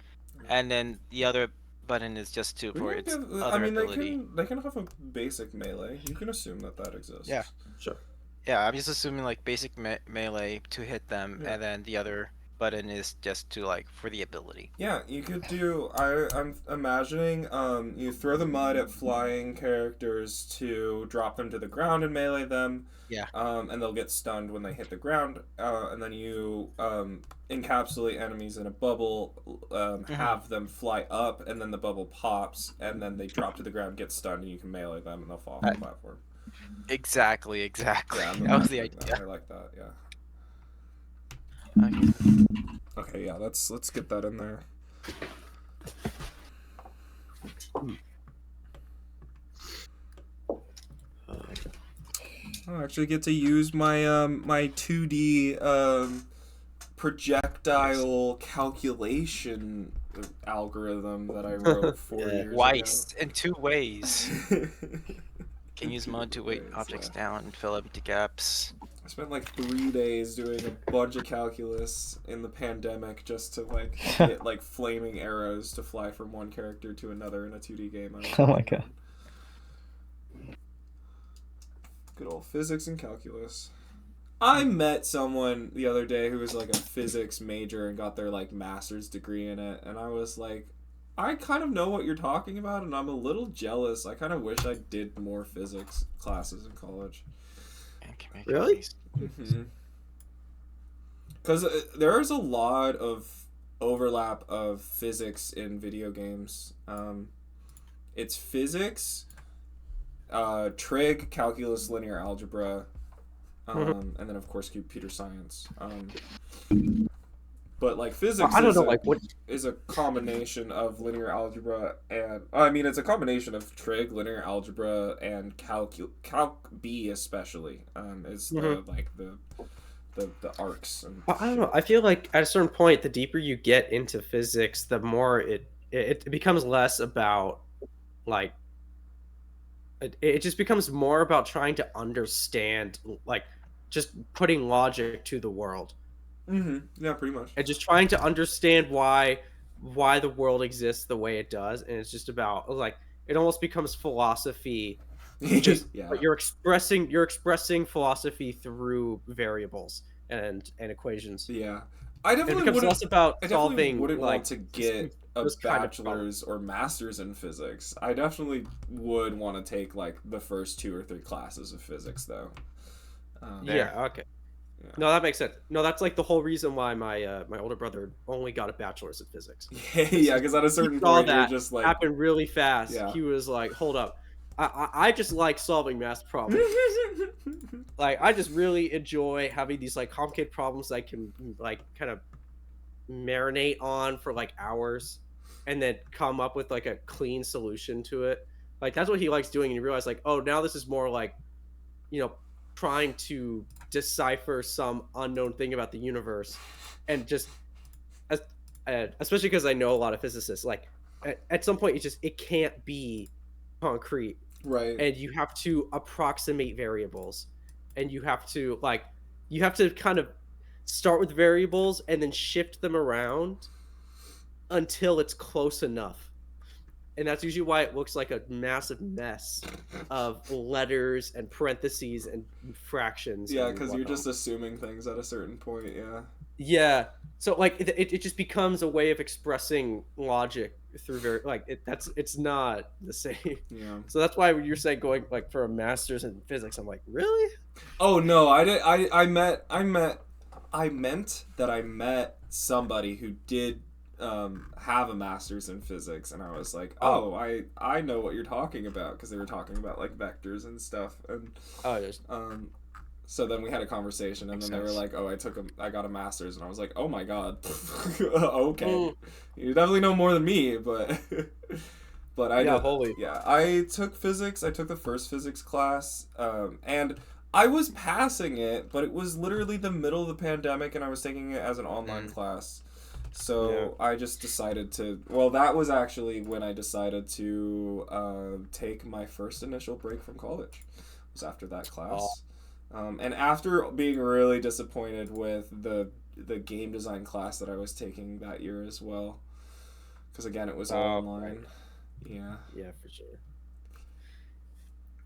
and then the other button is just for its other ability. They can have a basic melee. You can assume that exists. Yeah. Sure. Yeah, I'm just assuming like basic melee to hit them, Yeah. and then the other button is just to like for the ability. Yeah, you could do. I'm imagining. You throw the mud at flying characters to drop them to the ground and melee them. Yeah. And they'll get stunned when they hit the ground. And then you encapsulate enemies in a bubble. Have them fly up, and then the bubble pops, and then they drop to the ground, get stunned, and you can melee them, and they'll fall off the platform. Exactly. Yeah, That was the idea. I like that. Yeah. Okay. Okay. Yeah. Let's get that in there. I actually get to use my my 2D projectile calculation algorithm that I wrote 4 years Twice in 2 ways. ago. Can use mud to weight Ways, objects yeah. down and fill empty gaps. I spent like 3 days doing a bunch of calculus in the pandemic just to like get like flaming arrows to fly from one character to another in a 2D game. Oh my god. Good old physics and calculus. I met someone the other day who was like a physics major and got their like master's degree in it, and I was like, I kind of know what you're talking about, and I'm a little jealous. I kind of wish I did more physics classes in college. And can make Really? these- Because there's a lot of overlap of physics in video games. It's physics, trig, calculus, linear algebra, and then of course computer science. But like physics I don't is, know, a, like what. is a combination of linear algebra and I mean it's a combination of trig, linear algebra, and calc B especially. Is the like the arcs and I don't know. I feel like at a certain point, the deeper you get into physics, the more it becomes less about like it just becomes more about trying to understand, like just putting logic to the world yeah, pretty much. and just trying to understand why the world exists the way it does, and it's just about like it almost becomes philosophy. Just yeah. but you're expressing philosophy through variables and equations. Yeah, I It definitely becomes wouldn't. less about I definitely solving wouldn't like want to get a those kind of bachelor's or master's in physics. I definitely would want to take like the first 2 or 3 classes of physics, though. Yeah, okay. Yeah. No, that makes sense. No, that's like the whole reason why my older brother only got a bachelor's in physics. Yeah, because at a certain saw point you're that just like, Happened really fast. Yeah. He was like, "Hold up, I just like solving math problems. Like I just really enjoy having these like complicated problems I can like kind of marinate on for like hours, and then come up with like a clean solution to it. Like that's what he likes doing." And you realize like, oh, now this is more like, trying to decipher some unknown thing about the universe, and just especially because I know a lot of physicists, like at some point it can't be concrete, right. and you have to approximate variables, and you have to kind of start with variables and then shift them around until it's close enough. And that's usually why it looks like a massive mess of letters and parentheses and fractions. Yeah, and because you're whatnot. just assuming things at a certain point. Yeah. Yeah. So like it just becomes a way of expressing logic through it's not the same. Yeah. So that's why when you're saying going like for a master's in physics, I'm like, really? Oh no, I did. I meant that I met somebody who did have a master's in physics, and I was like, oh, I know what you're talking about, because they were talking about like vectors and stuff, and so then we had a conversation, and then they were like, oh, I got a master's, and I was like, oh my god. Okay, you definitely know more than me, but I I took physics. I took the first physics class, and I was passing it, but it was literally the middle of the pandemic, and I was taking it as an online class. So I just decided to. Well, that was actually when I decided to take my first initial break from college. It was after that class, and after being really disappointed with the game design class that I was taking that year as well, because again it was all online. Yeah, for sure.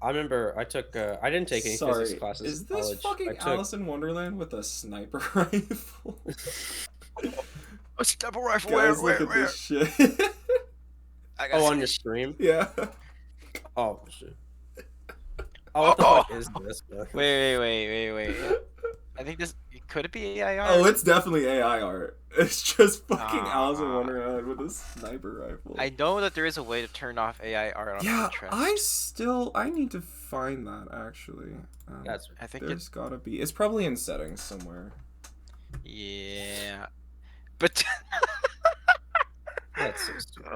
I remember I didn't take any physics classes in college. Is this fucking Alice in Wonderland with a sniper rifle? A sniper rifle. Guys, look at this shit. I Oh, on your stream? Yeah. Oh shit. Oh, what the fuck is this? Wait. I think this could it be AI art? Oh, it's definitely AI art. It's just fucking Alice in Ah. Wonderland with a sniper rifle. I know that there is a way to turn off AI art on Yeah, Pinterest. I need to find that actually. That's I think There's gotta be. It's probably in settings somewhere. yeah, but that's so stupid.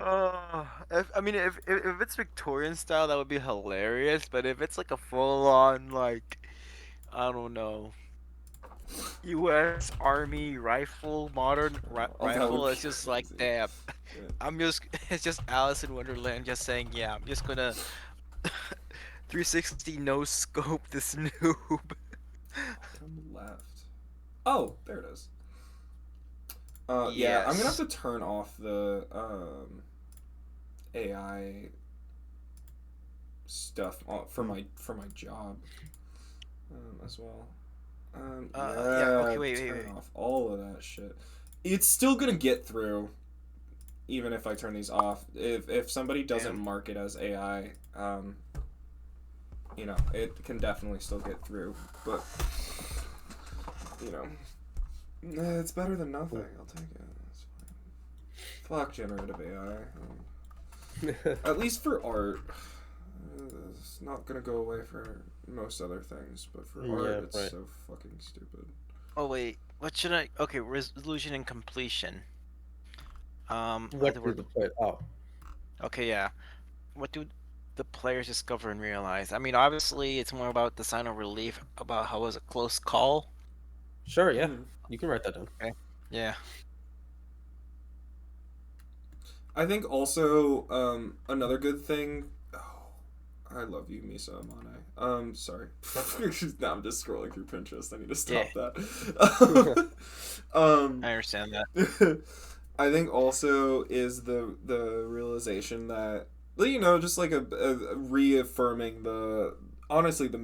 if it's Victorian style, that would be hilarious. But if it's like a full on like, I don't know, U.S. Army rifle, modern Oh, that rifle, would it's be just like, crazy. damn. Yeah. It's just Alice in Wonderland just saying, yeah, I'm just gonna 360 no scope this noob. Bottom left. Oh, there it is. Yeah, I'm gonna have to turn off the AI stuff for my job as well. Okay, wait. Turn off all of that shit. It's still gonna get through, even if I turn these off. If somebody doesn't mark it as AI, you know, it can definitely still get through. But you know, it's better than nothing. I'll take it. That's fine. Fuck generative AI. At least for art. It's not gonna go away for most other things, but for art, it's so fucking stupid. Oh wait, what should I? Okay, resolution and completion. What do the play? Oh, Okay, yeah. What do the players discover and realize? I mean, obviously, it's more about the sign of relief about how it was a close call. sure, yeah. You can write that down. Okay. Yeah. I think also another good thing. I love you, Misa Amane. Sorry. Now I'm just scrolling through Pinterest. I need to stop that. I understand that. I think also is the realization that, you know, just like a reaffirming the honestly the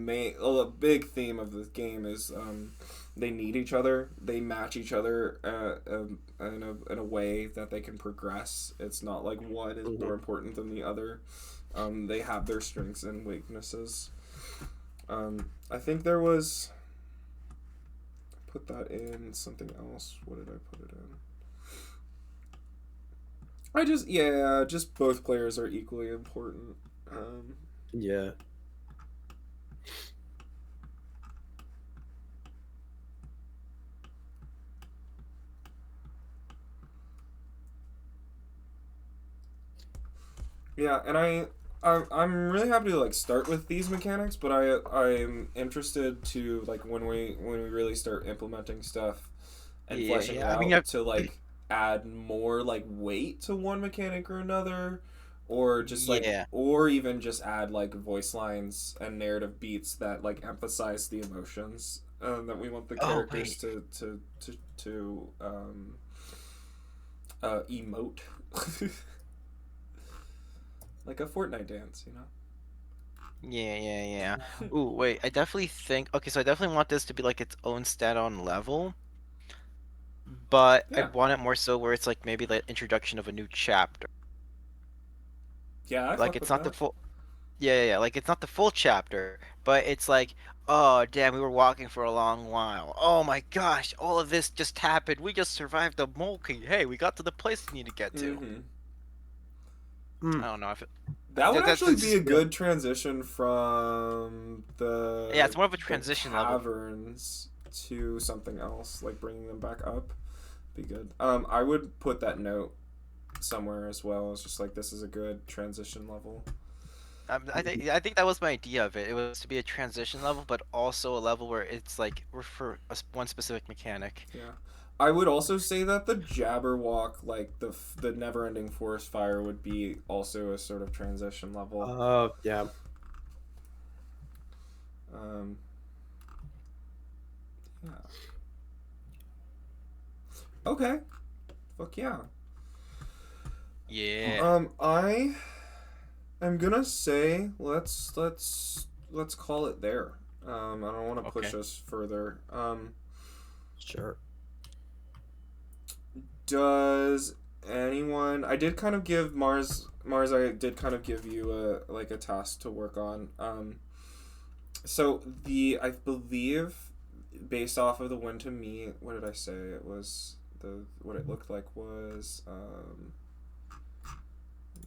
big theme of the game is they need each other. They match each other in a way that they can progress. It's not like one is more important than the other. They have their strengths and weaknesses. I think there was... Put that in something else. What did I put it in? Just both players are equally important. Yeah. Yeah, and I'm really happy to like start with these mechanics, but I'm interested to like when we really start implementing stuff and fleshing it out, I mean, to like add more like weight to one mechanic or another, or just like or even just add like voice lines and narrative beats that like emphasize the emotions that we want the characters to emote. Like a Fortnite dance, you know? Yeah. Ooh, wait, I definitely think... Okay, so I definitely want this to be like its own stat-on level. But I want it more so where it's like maybe the introduction of a new chapter. Yeah, like it's not the full... Yeah, like it's not the full chapter, but it's like, oh, damn, we were walking for a long while. Oh my gosh, all of this just happened. We just survived the Molky. Hey, we got to the place we need to get to. I don't know if it... That would actually be a good transition from the it's more of a transition caverns to something else, like bringing them back up. Be good. I would put that note somewhere as well. It's just like this is a good transition level. I think that was my idea of it. It was to be a transition level, but also a level where it's like for one specific mechanic. Yeah. I would also say that the Jabberwock, like the never-ending forest fire, would be also a sort of transition level. Yeah. Yeah. Okay. Fuck yeah. Yeah. I am gonna say let's call it there. I don't want to push us further. Sure. Does anyone? I did kind of give Mars. I did kind of give you a task to work on. So I believe, based off of the when to meet, what did I say? It was what it looked like was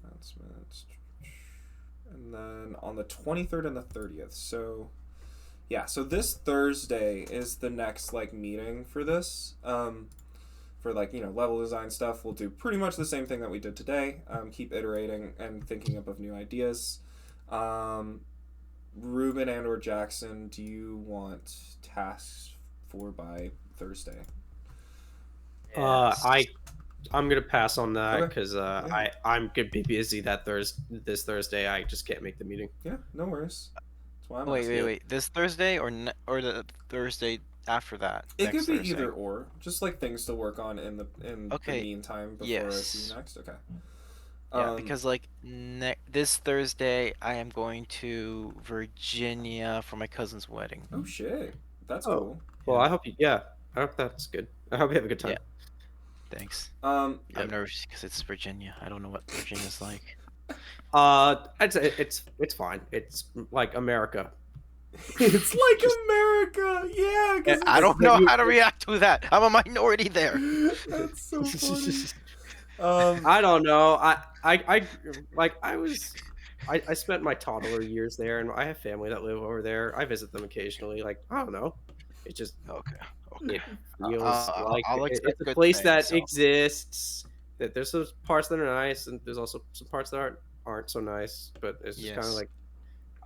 announcements, and then on the 23rd and the 30th. So yeah, so this Thursday is the next like meeting for this. For like, level design stuff, we'll do pretty much the same thing that we did today. Keep iterating and thinking up of new ideas. Ruben and or Jackson, do you want tasks for by Thursday? I'm gonna pass on that Okay. because Yeah. I'm gonna be busy this Thursday. I just can't make the meeting. Yeah, no worries. That's why I'm Wait, asking. wait, wait. This Thursday or the Thursday after that? It next could be Thursday? either or, just like things to work on in the Okay, meantime before I see yes. you next. Okay. Yeah, because like this Thursday I am going to Virginia for my cousin's wedding. Oh shit, that's Oh. cool. Well, I hope I hope that's good. I hope you have a good time. Yeah. Thanks. Yeah. I'm nervous because it's Virginia. I don't know what Virginia's like. I'd say it's fine. It's like America. It's like America, yeah. 'Cause I don't know how to react to that. I'm a minority there. That's so funny. I don't know. I spent my toddler years there, and I have family that live over there. I visit them occasionally. Like, I don't know. It just Okay. it feels like I'll accept it's a good place things, that so. exists. That there's some parts that are nice, and there's also some parts that aren't so nice. But it's just kind of Yes. like,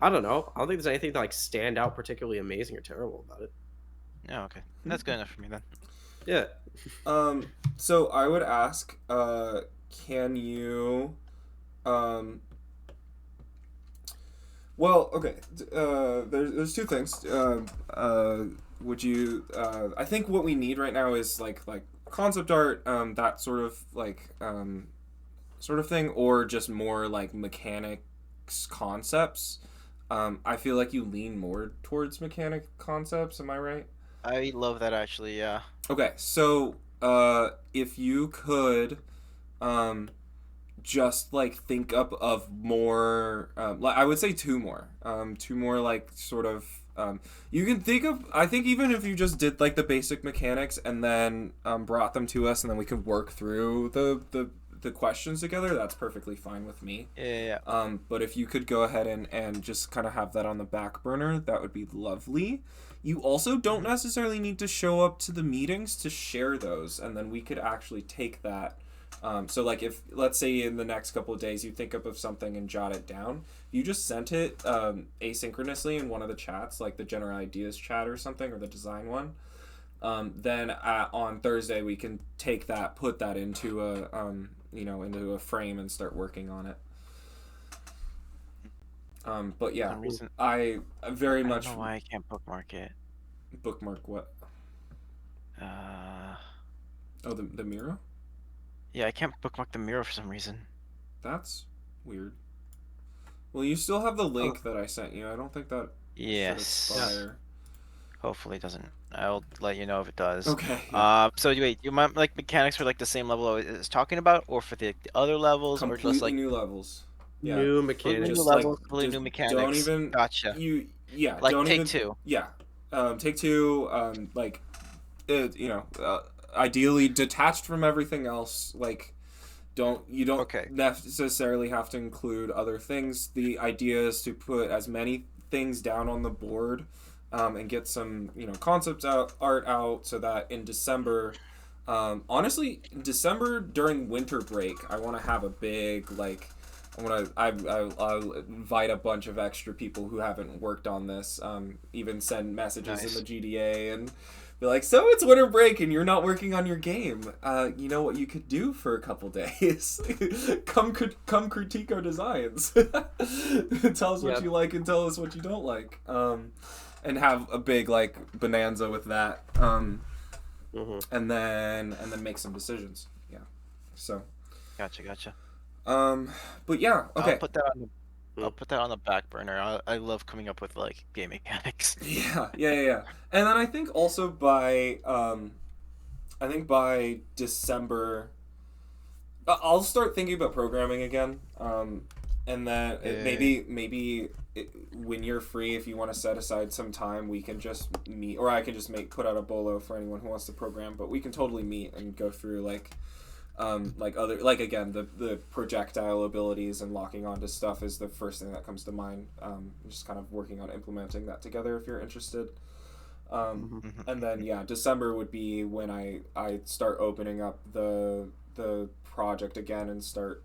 I don't know. I don't think there's anything that like stand out particularly amazing or terrible about it. Yeah, okay. That's good enough for me then. Yeah. So I would ask, can you, well, okay, there's two things. Would you, I think what we need right now is like concept art, that sort of thing, or just more like mechanics concepts. I feel like you lean more towards mechanic concepts, am I right? I love that actually, yeah. Okay, so if you could just like think up of more, like I would say two more like sort of, you can think of, I think even if you just did like the basic mechanics and then brought them to us and then we could work through the questions together, that's perfectly fine with me. Yeah. But if you could go ahead and just kind of have that on the back burner, that would be lovely. You also don't necessarily need to show up to the meetings to share those, and then we could actually take that. So like if, let's say in the next couple of days you think up of something and jot it down, you just sent it asynchronously in one of the chats, like the general ideas chat or something, or the design one. Then on Thursday we can take that, put that into into a frame and start working on it. But yeah, For some reason, I very I much don't know why I can't bookmark it. bookmark what? Oh, the mirror? Yeah, I can't bookmark the mirror for some reason. That's weird. Well, you still have the link that I sent you. I don't think that should Yes. expire. Hopefully it doesn't. I'll let you know if it does. Okay. Yeah. So wait, you might like mechanics for like the same level I was talking about, or for the other levels, or Completely just like new levels. Yeah. New completely mechanics. new Just levels, like, completely just new mechanics. don't even. Gotcha. Yeah. Like don't Take even, Two. Yeah. Take Two. Ideally detached from everything else. Like, you don't Okay. necessarily have to include other things. The idea is to put as many things down on the board, and get some concept art out, so that in December, honestly, December during winter break, I want to have a big like. I'll invite a bunch of extra people who haven't worked on this. Even send messages Nice. in the GDA and be like, so it's winter break and you're not working on your game. You know what you could do for a couple days? come critique our designs. Tell us what you like and tell us what you don't like. And have a big like bonanza with that. And then make some decisions. Yeah. So. Gotcha. But yeah. Okay. I'll put that on the back burner. I love coming up with like game mechanics. Yeah. And then I think also by I think by December, I'll start thinking about programming again. And then maybe when you're free, if you want to set aside some time, we can just meet, or I can just put out a bolo for anyone who wants to program. But we can totally meet and go through again the projectile abilities and locking onto stuff is the first thing that comes to mind. Just kind of working on implementing that together if you're interested. And then December would be when I start opening up the project again and start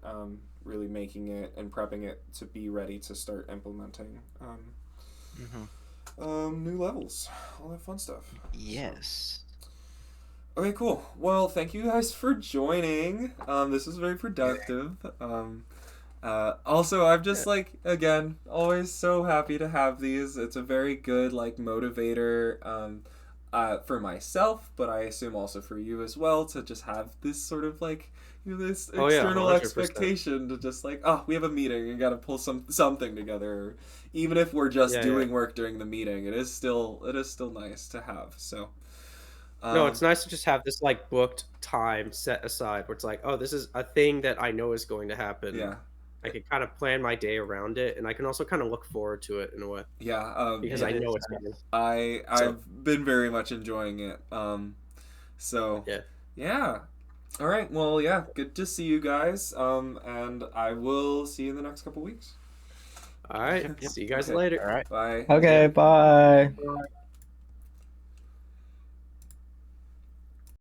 really making it and prepping it to be ready to start implementing new levels, all that fun stuff. Yes. Okay, cool. Well, thank you guys for joining. This was very productive. Also, I'm just again, always so happy to have these. It's a very good motivator for myself, but I assume also for you as well, to just have this sort of this external 100%. expectation to just we have a meeting and got to pull something together. Even if we're just doing work during the meeting, it is still nice to have. So. No, it's nice to just have this booked time set aside where it's oh, this is a thing that I know is going to happen. Yeah. I can kind of plan my day around it, and I can also kind of look forward to it in a way. Yeah. Because I know it's coming. I've been very much enjoying it. So. Yeah. All right. Well, yeah. Good to see you guys. And I will see you in the next couple weeks. All right. See you guys later. All right. Bye. Okay, bye.